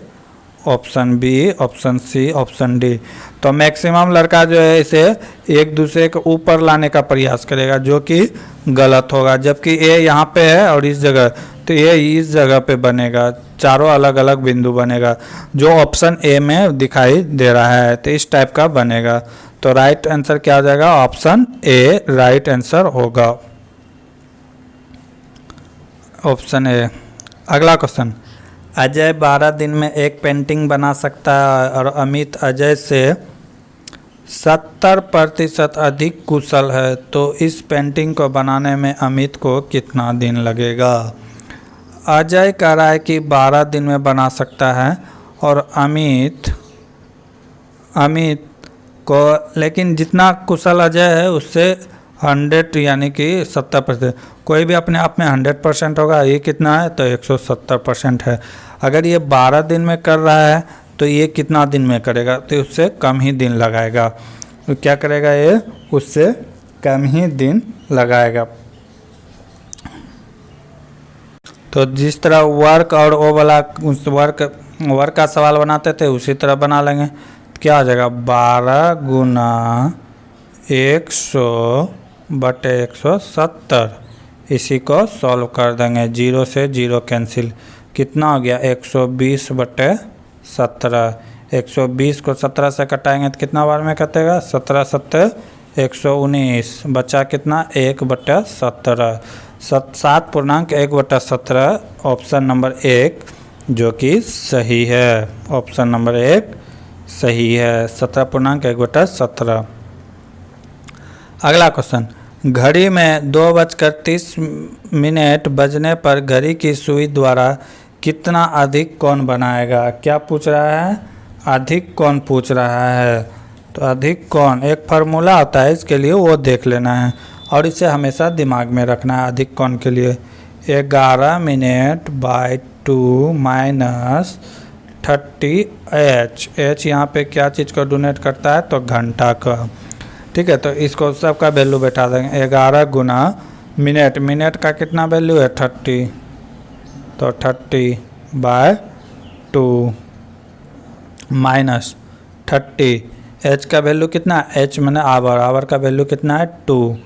option B, option C, option D. तो मैक्सिमम लड़का जो है इसे एक दूसरे के ऊपर लाने का प्रयास करेगा, जो कि गलत होगा। जबकि ए यहाँ पे है और इस जगह, तो ये इस जगह पे बनेगा, चारों अलग अलग बिंदु बनेगा, जो ऑप्शन ए में दिखाई दे रहा है। तो इस टाइप का बनेगा। तो राइट आंसर क्या हो जाएगा? ऑप्शन ए राइट आंसर होगा, ऑप्शन ए। अगला क्वेश्चन, अजय 12 दिन में एक पेंटिंग बना सकता है और अमित अजय से 70% अधिक कुशल है, तो इस पेंटिंग को बनाने में अमित को कितना दिन लगेगा? अजय कह रहा है कि 12 दिन में बना सकता है और अमित को, लेकिन जितना कुशल अजय है उससे 100 यानी कि 70%, कोई भी अपने आप में 100% होगा। ये कितना है? तो 170% है। अगर ये 12 दिन में कर रहा है तो ये कितना दिन में करेगा? तो उससे कम ही दिन लगाएगा। तो क्या करेगा ये? उससे कम ही दिन लगाएगा। तो जिस तरह वर्क और वो वाला उस वर्क का सवाल बनाते थे उसी तरह बना लेंगे। क्या आ जाएगा? 12 गुना 100/170। इसी को सॉल्व कर देंगे, 0 से 0 कैंसिल। कितना हो गया? 120/17। 120 को 17 से कटाएंगे तो कितना बार में कटेगा? 17 7 119। बचा कितना? 1/17। 7.1/17 ऑप्शन नंबर 1 जो कि सही है। ऑप्शन नंबर 1 सही है, 17.1/17। अगला क्वेश्चन, घड़ी में 2:30 बजने पर घड़ी की सुई द्वारा कितना अधिक कोण बनाएगा? क्या पूछ रहा है? अधिक कोण पूछ रहा है। तो अधिक कोण एक फार्मूला होता है इसके लिए, वो देख लेना है और इसे हमेशा दिमाग में रखना है। अधिक कोण के लिए 11:2 - 30h। h यहाँ पे क्या चीज़ को डोनेट करता है? तो घंटा का। ठीक है, तो इसको सबका वैल्यू बैठा देंगे। 11 गुना मिनट का कितना वैल्यू है? 30। तो 30/2 -30। h का वैल्यू कितना? h मैंने आवर का वैल्यू कितना है? 2।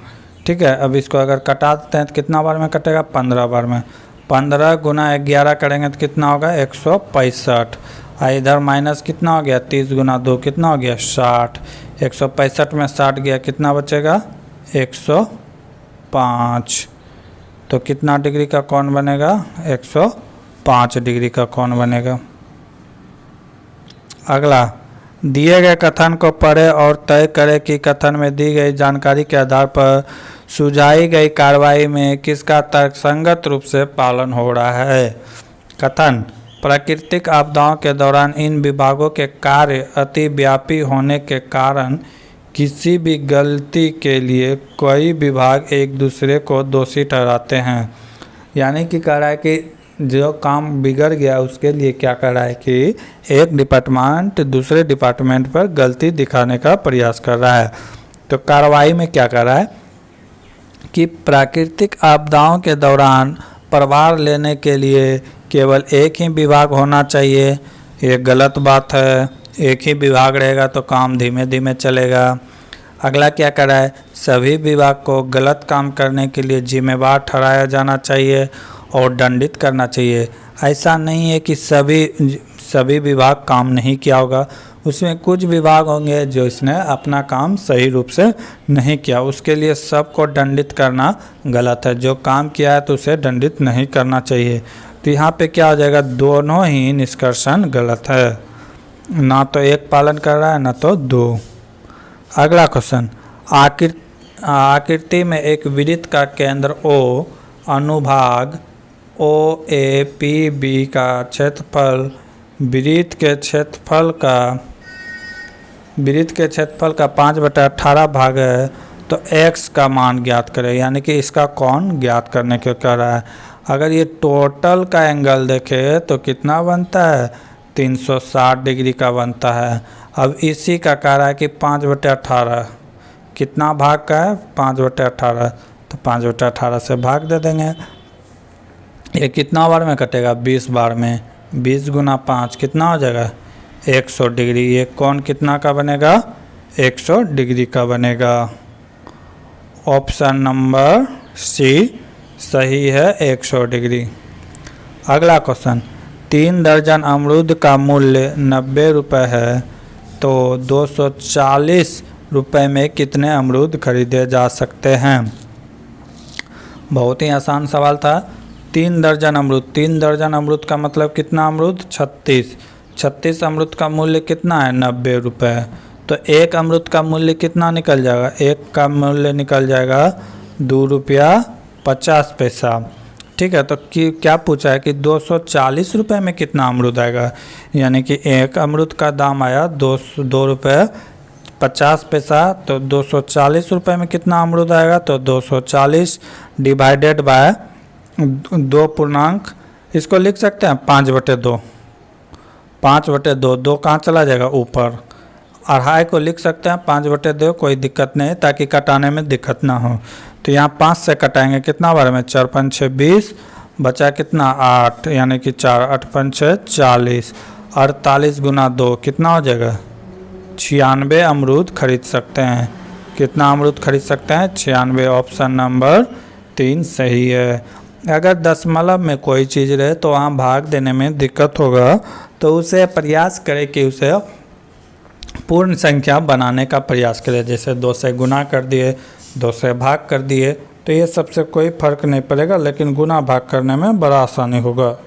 ठीक है, अब इसको अगर कटा देते हैं तो कितना बार में कटेगा? 15 बार में। 15 गुना 11 करेंगे तो कितना होगा? 165। इधर माइनस कितना हो गया? 30 गुना 2 कितना हो गया? 60। 165 में 60 गया, कितना बचेगा? 105। तो कितना डिग्री का कोण बनेगा? 105 डिग्री का कोण बनेगा। अगला, दिए गए कथन को पढ़ें और तय करें कि कथन में दी गई जानकारी के आधार पर सुझाई गई कार्रवाई में किसका तर्कसंगत रूप से पालन हो रहा है। कथन, प्राकृतिक आपदाओं के दौरान इन विभागों के कार्य अतिव्यापी होने के कारण किसी भी गलती के लिए कई विभाग एक दूसरे को दोषी ठहराते हैं। यानी कि कह रहा है कि जो काम बिगड़ गया उसके लिए क्या कर रहा है कि एक डिपार्टमेंट दूसरे डिपार्टमेंट पर गलती दिखाने का प्रयास कर रहा है। तो कार्रवाई में क्या कर रहा है कि प्राकृतिक आपदाओं के दौरान प्रभार लेने के लिए केवल एक ही विभाग होना चाहिए। ये गलत बात है। एक ही विभाग रहेगा तो काम धीमे धीमे चलेगा। अगला क्या कर रहा है? सभी विभाग को गलत काम करने के लिए जिम्मेवार ठहराया जाना चाहिए और दंडित करना चाहिए। ऐसा नहीं है कि सभी विभाग काम नहीं किया होगा, उसमें कुछ विभाग होंगे जो इसने अपना काम सही रूप से नहीं किया, उसके लिए सबको दंडित करना गलत है। जो काम किया है तो उसे दंडित नहीं करना चाहिए। तो यहाँ पे क्या हो जाएगा, दोनों ही निष्कर्षण गलत है, ना तो एक पालन कर रहा है ना तो दो। अगला क्वेश्चन, आकृति में एक वृत्त का केंद्र O, अनुभाग OAPB का क्षेत्रफल वृत्त के क्षेत्रफल का 5/18 भाग है, तो x का मान ज्ञात करें, यानी कि इसका कोण ज्ञात करने को कह रहा है। अगर ये टोटल का एंगल देखे तो कितना बनता है, 360 डिग्री का बनता है। अब इसी का कह रहा है कि 5/18 कितना भाग का है, 5/18, तो 5/18 से भाग दे देंगे। ये कितना बार में कटेगा, 20 बार में, 20 गुना 5 कितना हो जाएगा, 100 डिग्री। ये कोण कितना का बनेगा, 100 डिग्री का बनेगा। ऑप्शन नंबर सी सही है, 100 डिग्री। अगला क्वेश्चन, 3 दर्जन अमरूद का मूल्य 90 रुपये है, तो 240 रुपये में कितने अमरूद खरीदे जा सकते हैं। बहुत ही आसान सवाल था। 3 दर्जन अमरूद का मतलब कितना अमरूद, 36 अमरूद का मूल्य कितना है, 90 रुपये। तो एक अमरूद का मूल्य कितना निकल जाएगा, एक का मूल्य निकल जाएगा 2 रुपया 50 पैसा। ठीक है, तो क्या पूछा है कि 240 रुपये में कितना अमरूद आएगा, यानी कि एक अमरूद का दाम आया 2 रुपये 50 पैसा, तो 240 रुपये में कितना अमरूद आएगा, तो 240 डिवाइडेड बाय 2 पूर्णांक, इसको लिख सकते हैं 5/2, 5/2, 2 कहाँ चला जाएगा ऊपर, 2.5 को लिख सकते हैं 5/2, कोई दिक्कत नहीं, ताकि कटाने में दिक्कत ना हो। तो यहाँ 5 से कटाएंगे कितना बार में, 4 5 6 20, बचा कितना 8, यानी कि 4 8 5 6 40, 48 गुना 2 कितना हो जाएगा, 96 अमरूद खरीद सकते हैं। कितना अमरूद खरीद सकते हैं, 96। ऑप्शन नंबर 3 सही है। अगर दशमलव में कोई चीज़ रहे तो वहाँ भाग देने में दिक्कत होगा, तो उसे प्रयास करें कि उसे पूर्ण संख्या बनाने का प्रयास करें। जैसे 2 से गुना कर दिए, 2 से भाग कर दिए, तो ये सबसे कोई फर्क नहीं पड़ेगा, लेकिन गुना भाग करने में बड़ा आसानी होगा।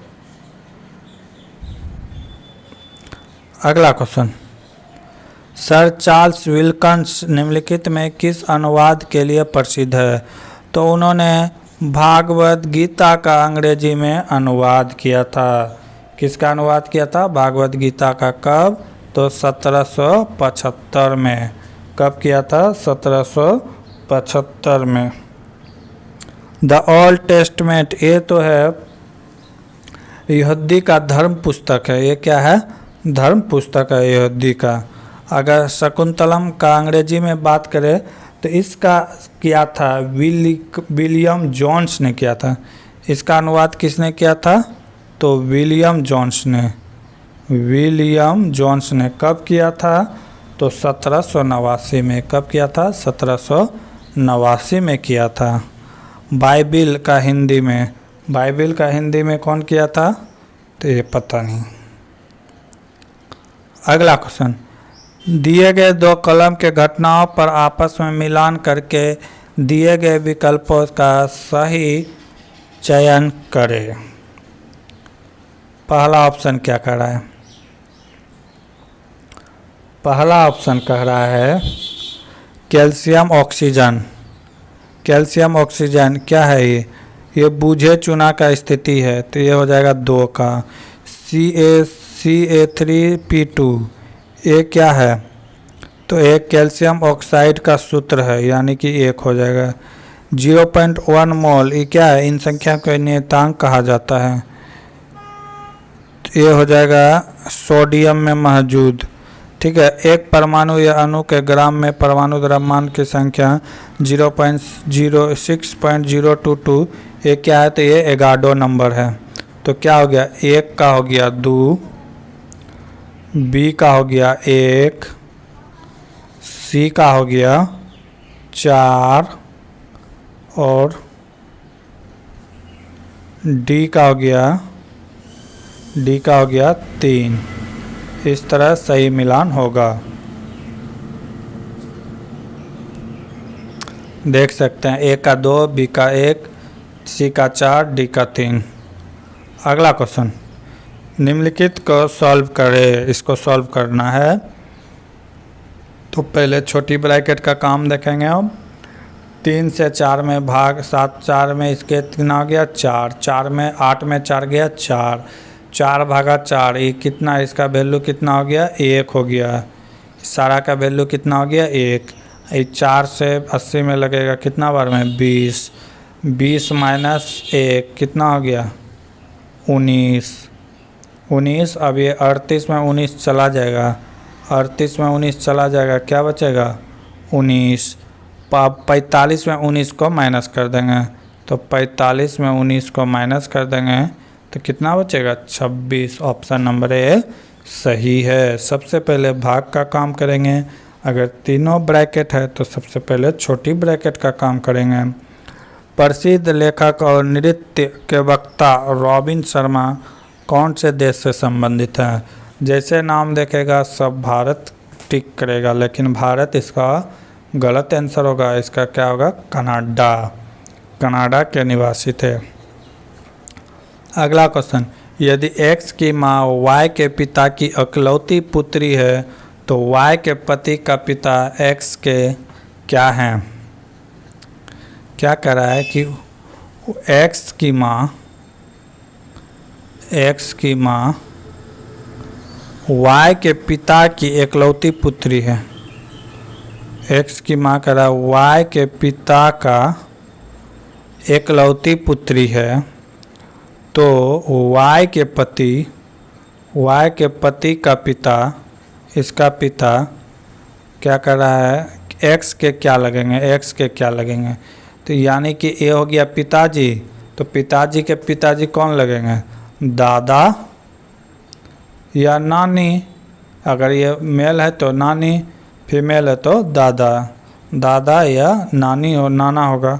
अगला क्वेश्चन, सर चार्ल्स विल्कन्स निम्नलिखित में किस अनुवाद के लिए प्रसिद्ध है। तो उन्होंने भागवत गीता का अंग्रेजी में अनुवाद किया था। किसका अनुवाद किया था, भागवत गीता का। कब, तो 1775 में। कब किया था, 1775 में। द ओल्ड टेस्टमेंट, ये तो है यहूदी का धर्म पुस्तक है। ये क्या है, धर्म पुस्तक है यहूदी का। अगर शकुंतलम का अंग्रेजी में बात करें तो इसका किया था विलियम जोन्स ने किया था। इसका अनुवाद किसने किया था, तो विलियम जोन्स ने। कब किया था, तो 1789 में। कब किया था, 1789 में किया था। बाइबिल का हिंदी में कौन किया था, तो ये पता नहीं। अगला क्वेश्चन, दिए गए 2 कॉलम के घटनाओं पर आपस में मिलान करके दिए गए विकल्पों का सही चयन करें। पहला ऑप्शन क्या कह रहा है, पहला ऑप्शन कह रहा है कैल्शियम ऑक्सीजन। कैल्शियम ऑक्सीजन क्या है, ये बूझे चूना का स्थिति है, तो ये हो जाएगा 2 का। CA3P2 ये क्या है, तो एक कैल्शियम ऑक्साइड का सूत्र है, यानी कि 1 हो जाएगा। 0.1 मोल ये क्या है, इन संख्या को नियतांक कहा जाता है, तो ये हो जाएगा सोडियम में मौजूद। ठीक है, एक परमाणु या अणु के ग्राम में परमाणु द्रव्यमान की संख्या 0.06.022, ये क्या है, तो ये एगाडो नंबर है। तो क्या हो गया, 1 का हो गया 2, बी का हो गया 1, सी का हो गया 4 और डी का हो गया डी का हो गया 3। इस तरह सही मिलान होगा। देख सकते हैं ए का 2, बी का 1, सी का 4, डी का 3। अगला क्वेश्चन, निम्नलिखित को सॉल्व करें। इसको सॉल्व करना है तो पहले छोटी ब्रैकेट का काम देखेंगे हम। 3 से 4 में भाग, 7 4 में इसके 3 आ गया 4, 4 में 8 में 4 गया 4, 4 भागा 4, ये कितना, इसका वैल्यू कितना हो गया 1 हो गया। सारा का वैल्यू कितना हो गया 1। ये 4 से 80 में लगेगा कितना बार में 20, 20 माइनस 1 कितना हो गया 19, 19। अब ये 38 में 19 चला जाएगा, 38 में 19 चला जाएगा, क्या बचेगा 19। 45 में 19 को माइनस कर देंगे तो 45 में 19 को माइनस कर देंगे तो कितना बचेगा 26। ऑप्शन नंबर ए सही है। सबसे पहले भाग का काम करेंगे। अगर तीनों ब्रैकेट है तो सबसे पहले छोटी ब्रैकेट का काम करेंगे। प्रसिद्ध लेखक और नृत्य के वक्ता रॉबिन शर्मा कौन से देश से संबंधित है। जैसे नाम देखेगा सब भारत टिक करेगा, लेकिन भारत इसका गलत आंसर होगा। इसका क्या होगा कनाडा, कनाडा के निवासी थे। अगला क्वेश्चन, यदि x की माँ y के पिता की इकलौती पुत्री है तो y के पति का पिता x के क्या हैं। क्या कह रहा है कि x की माँ y के पिता की इकलौती पुत्री है। x की माँ कह रहा है y के पिता का इकलौती पुत्री है, तो y के पति का पिता, इसका पिता क्या कर रहा है x के क्या लगेंगे, x के क्या लगेंगे। तो यानी कि ये हो गया पिताजी, तो पिताजी के पिताजी कौन लगेंगे दादा या नानी। अगर ये मेल है तो नानी, फीमेल है तो दादा, दादा या नानी हो, नाना होगा,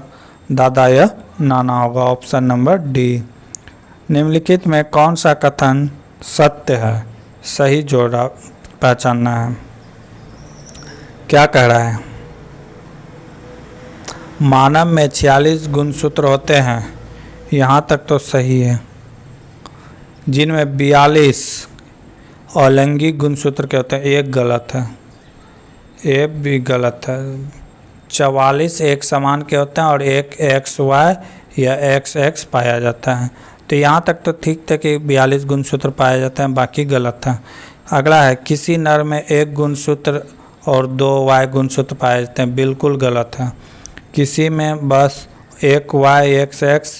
दादा या नाना होगा। Option number D. निम्नलिखित में कौन सा कथन सत्य है, सही जोड़ा पहचानना है। क्या कह रहा है, मानव में 46 गुणसूत्र होते हैं, यहाँ तक तो सही है, जिनमें 42 अलैंगिक गुणसूत्र के होते हैं। एक गलत है, एक भी गलत है। 44 एक समान के होते हैं और एक XY या XX पाया जाता है। तो यहाँ तक तो ठीक थे कि 42 गुणसूत्र पाए जाते हैं, बाकी गलत है। अगला है, किसी नर में 1 गुणसूत्र और 2 Y गुणसूत्र पाए जाते हैं, बिल्कुल गलत है। किसी में बस 1 Y XX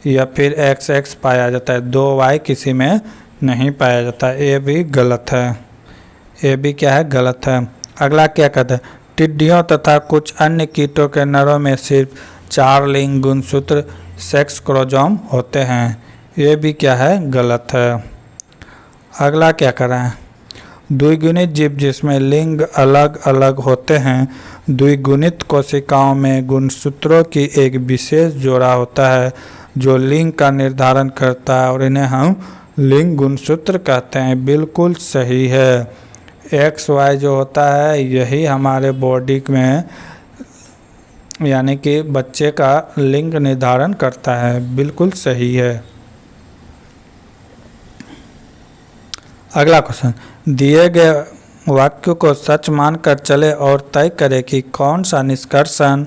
या फिर XX पाया जाता है, 2 Y किसी में नहीं पाया जाता है, ये भी गलत है, ये भी क्या है गलत है। अगला क्या कहता है, टिड्डियों तथा कुछ अन्य कीटों के नरों में सिर्फ 4 लिंग गुणसूत्र सेक्स क्रोमोसोम होते हैं, ये भी क्या है गलत है। अगला क्या कर रहा है, द्विगुणित जीव जिसमें लिंग अलग अलग होते हैं, द्विगुणित कोशिकाओं में गुणसूत्रों की एक विशेष जोड़ा होता है जो लिंग का निर्धारण करता है और इन्हें हम लिंग गुणसूत्र कहते हैं, बिल्कुल सही है। XY जो होता है यही हमारे बॉडी में यानी कि बच्चे का लिंग निर्धारण करता है, बिल्कुल सही है। अगला क्वेश्चन, दिए गए वाक्य को सच मानकर चले और तय करें कि कौन सा निष्कर्षण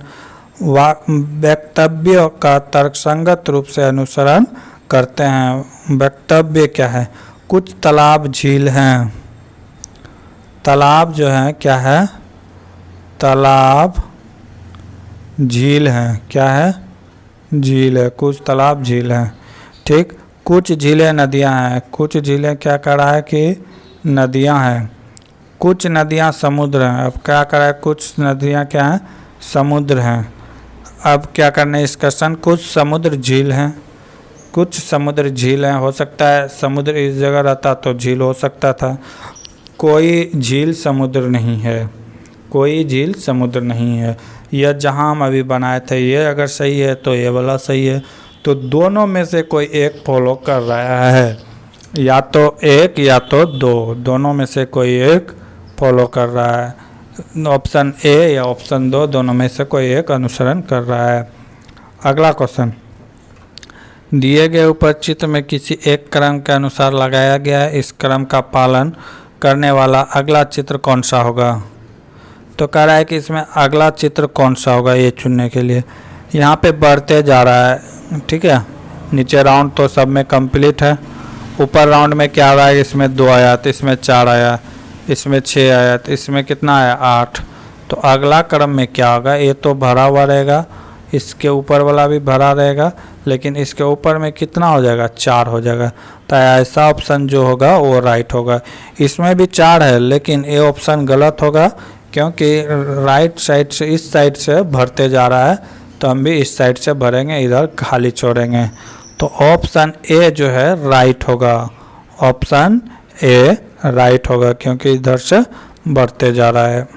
वक्तव्य का तर्कसंगत रूप से अनुसरण करते हैं। वक्तव्य क्या है, कुछ तालाब झील हैं, तालाब जो है क्या है, तालाब झील है, क्या है झील है, कुछ तालाब झील है, ठीक। कुछ झीलें नदियां हैं, कुछ झीलें क्या कर रहा है कि नदियां हैं, कुछ नदियां समुद्र हैं। अब क्या कर रहा है, कुछ नदियां क्या हैं समुद्र हैं। अब क्या करना है डिस्कशन, कुछ समुद्र झील हैं, कुछ समुद्र झील हैं, हो सकता है समुद्र इस जगह रहता तो झील हो सकता था, कोई झील समुद्र नहीं है, कोई झील समुद्र नहीं है। यह जहां हम अभी बनाए थे ये अगर सही है तो ये वाला सही है, तो दोनों में से कोई एक फॉलो कर रहा है। या तो एक या तो दो, दोनों में से कोई एक फॉलो कर रहा है। ऑप्शन ए या ऑप्शन दो, दोनों में से कोई एक अनुसरण कर रहा है। अगला क्वेश्चन, दिए गए ऊपर चित्र में किसी एक क्रम के अनुसार लगाया गया है, इस क्रम का पालन करने वाला अगला चित्र कौन सा होगा। तो कह रहा है कि इसमें अगला चित्र कौन सा होगा, ये चुनने के लिए यहाँ पे बढ़ते जा रहा है, ठीक है। नीचे राउंड तो सब में कंप्लीट है, ऊपर राउंड में क्या आ रहा है, इसमें 2 आया, तो इसमें 4 आया, इसमें 6 आया, तो इसमें कितना आया 8। तो अगला क्रम में क्या होगा, ये तो भरा हुआ रहेगा, इसके ऊपर वाला भी भरा रहेगा, लेकिन इसके ऊपर में कितना हो जाएगा 4 हो जाएगा। तो ऐसा ऑप्शन जो होगा वो राइट होगा। इसमें भी 4 है लेकिन ये ऑप्शन गलत होगा, क्योंकि राइट साइड से इस साइड से भरते जा रहा है, तो हम भी इस साइड से भरेंगे, इधर खाली छोड़ेंगे। तो ऑप्शन ए जो है राइट होगा, ऑप्शन ए राइट होगा, क्योंकि इधर से बढ़ते जा रहा है।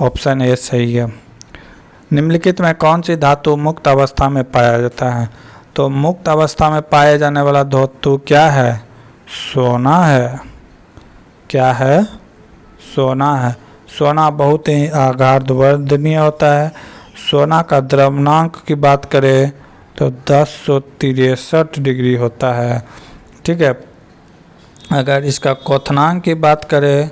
ऑप्शन ए सही है। निम्नलिखित में कौन सी धातु मुक्त अवस्था में पाया जाता है। तो मुक्त अवस्था में पाए जाने वाला धातु क्या है, सोना है। क्या है, सोना है। सोना बहुत ही आघातवर्धनीय होता है। सोना का द्रव्यमांक की बात करें तो 1063 डिग्री होता है, ठीक है। अगर इसका क्वथनांक की बात करें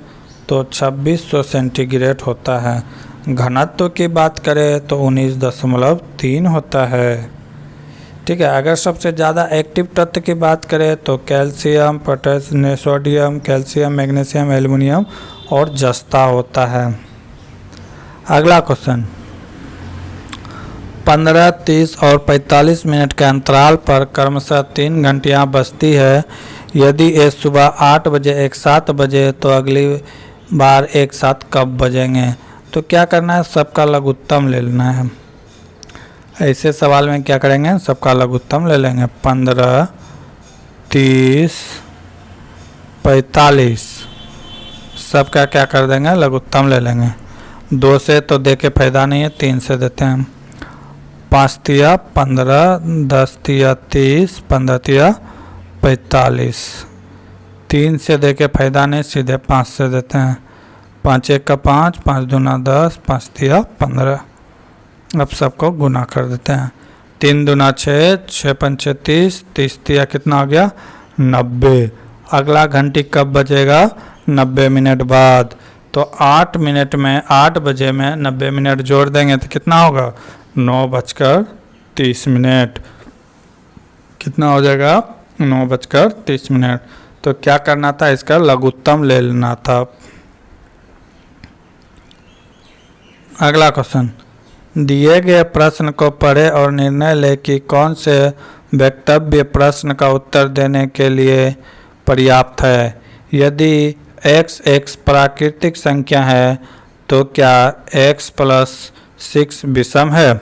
तो 2600 सेंटीग्रेड होता है। घनत्व की बात करें तो 19.3 होता है, ठीक है। अगर सबसे ज़्यादा एक्टिव तत्व की बात करें तो calcium, potassium, sodium, calcium, magnesium, aluminium और जस्ता होता है। अगला क्वेश्चन, 15, 30 और 45 मिनट के अंतराल पर क्रमशः 3 घंटियाँ बजती है। यदि ये सुबह 8 बजे एक साथ बजे तो अगली बार एक साथ कब बजेंगे। तो क्या करना है, सबका लघुत्तम ले लेना है। ऐसे सवाल में क्या करेंगे, सबका लघुत्तम ले लेंगे। 15, 30, 45 सबका क्या कर देंगे, लघुत्तम ले लेंगे। 2 से तो दे के फायदा नहीं है, 3 से देते हैं। 5 तिया 15, 10 तिया 30, 15 तिया 45। 3 से दे के फायदा नहीं, सीधे 5 से देते हैं। 5 1 का 5, 5 दूना 10, 5 तिया 15। अब सबको गुना कर देते हैं। 3 दूना 6, 6 पंचे 30, 30 तिया कितना हो गया 90। अगला घंटी कब बजेगा, 90 मिनट बाद। तो 8 मिनट में 8 बजे में 90 मिनट जोड़ देंगे तो कितना होगा 9:30। कितना हो जाएगा 9:30। तो क्या करना था, इसका लघुत्तम ले लेना था। अगला क्वेश्चन, दिए गए प्रश्न को पढ़े और निर्णय लें कि कौन से वक्तव्य प्रश्न का उत्तर देने के लिए पर्याप्त है। यदि x एक प्राकृतिक संख्या है तो क्या x + 6 विषम है।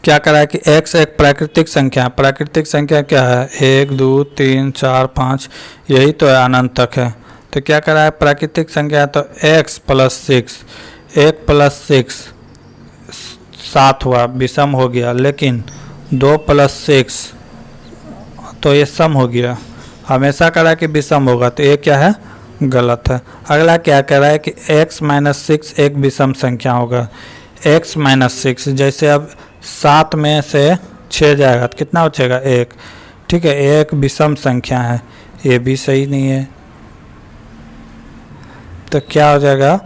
क्या करा है कि x एक प्राकृतिक संख्या है। प्राकृतिक संख्या क्या है, 1 2 3 4 5, यही तो है, अनंत तक है। तो क्या करा है, प्राकृतिक संख्या है तो x + 6, 1 + 6 7 हुआ, विषम हो गया। लेकिन 2 + 6 तो ये सम हो गया। हमेशा कह रहा है कि विषम होगा, तो ये क्या है, गलत है। अगला क्या कह रहा है कि x - 6 एक विषम संख्या होगा। x - 6 जैसे अब 7 में से 6 जाएगा तो कितना बचेगा 1, ठीक है। एक विषम संख्या है, ये भी सही नहीं है। तो क्या हो जाएगा,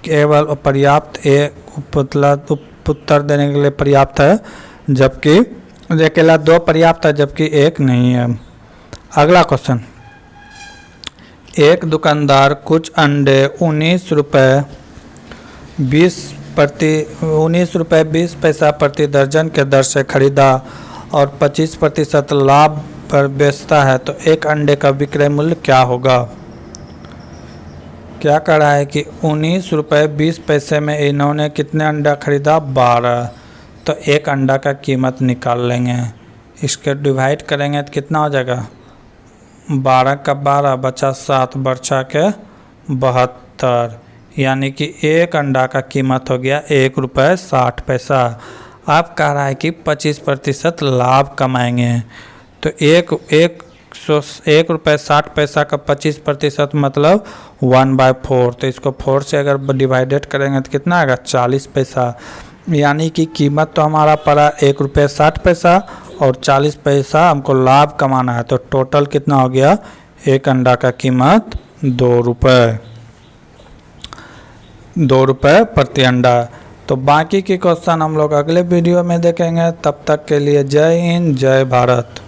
केवल पर्याप्त एक उत्तर देने के लिए पर्याप्त है, जबकि अकेला 2 पर्याप्त है जबकि 1 नहीं है। अगला क्वेश्चन, एक दुकानदार कुछ अंडे 19 रुपये 20 पैसा प्रति दर्जन के दर से खरीदा और 25% लाभ पर बेचता है, तो एक अंडे का विक्रय मूल्य क्या होगा। क्या कह रहा है कि 19 रुपये 20 पैसे में इन्होंने कितने अंडा खरीदा, 12। तो एक अंडा का कीमत निकाल लेंगे, इसके डिवाइड करेंगे तो कितना हो जाएगा, 12 का 12 बचा 7 बचा के 72, यानी कि एक अंडा का कीमत हो गया 1 रुपये 60 पैसा। आप कह रहा है कि 25% लाभ कमाएंगे। तो एक रुपये 60 पैसा का 25% मतलब 1/4। तो इसको 4 से अगर डिवाइडेड करेंगे तो कितना आएगा 40 पैसा। यानी कि कीमत तो हमारा पड़ा 1 रुपये 60 पैसा और 40 पैसा हमको लाभ कमाना है। तो टोटल कितना हो गया, एक अंडा का कीमत 2 रुपये प्रति अंडा। तो बाकी के क्वेश्चन हम लोग अगले वीडियो में देखेंगे। तब तक के लिए जय हिंद, जय भारत।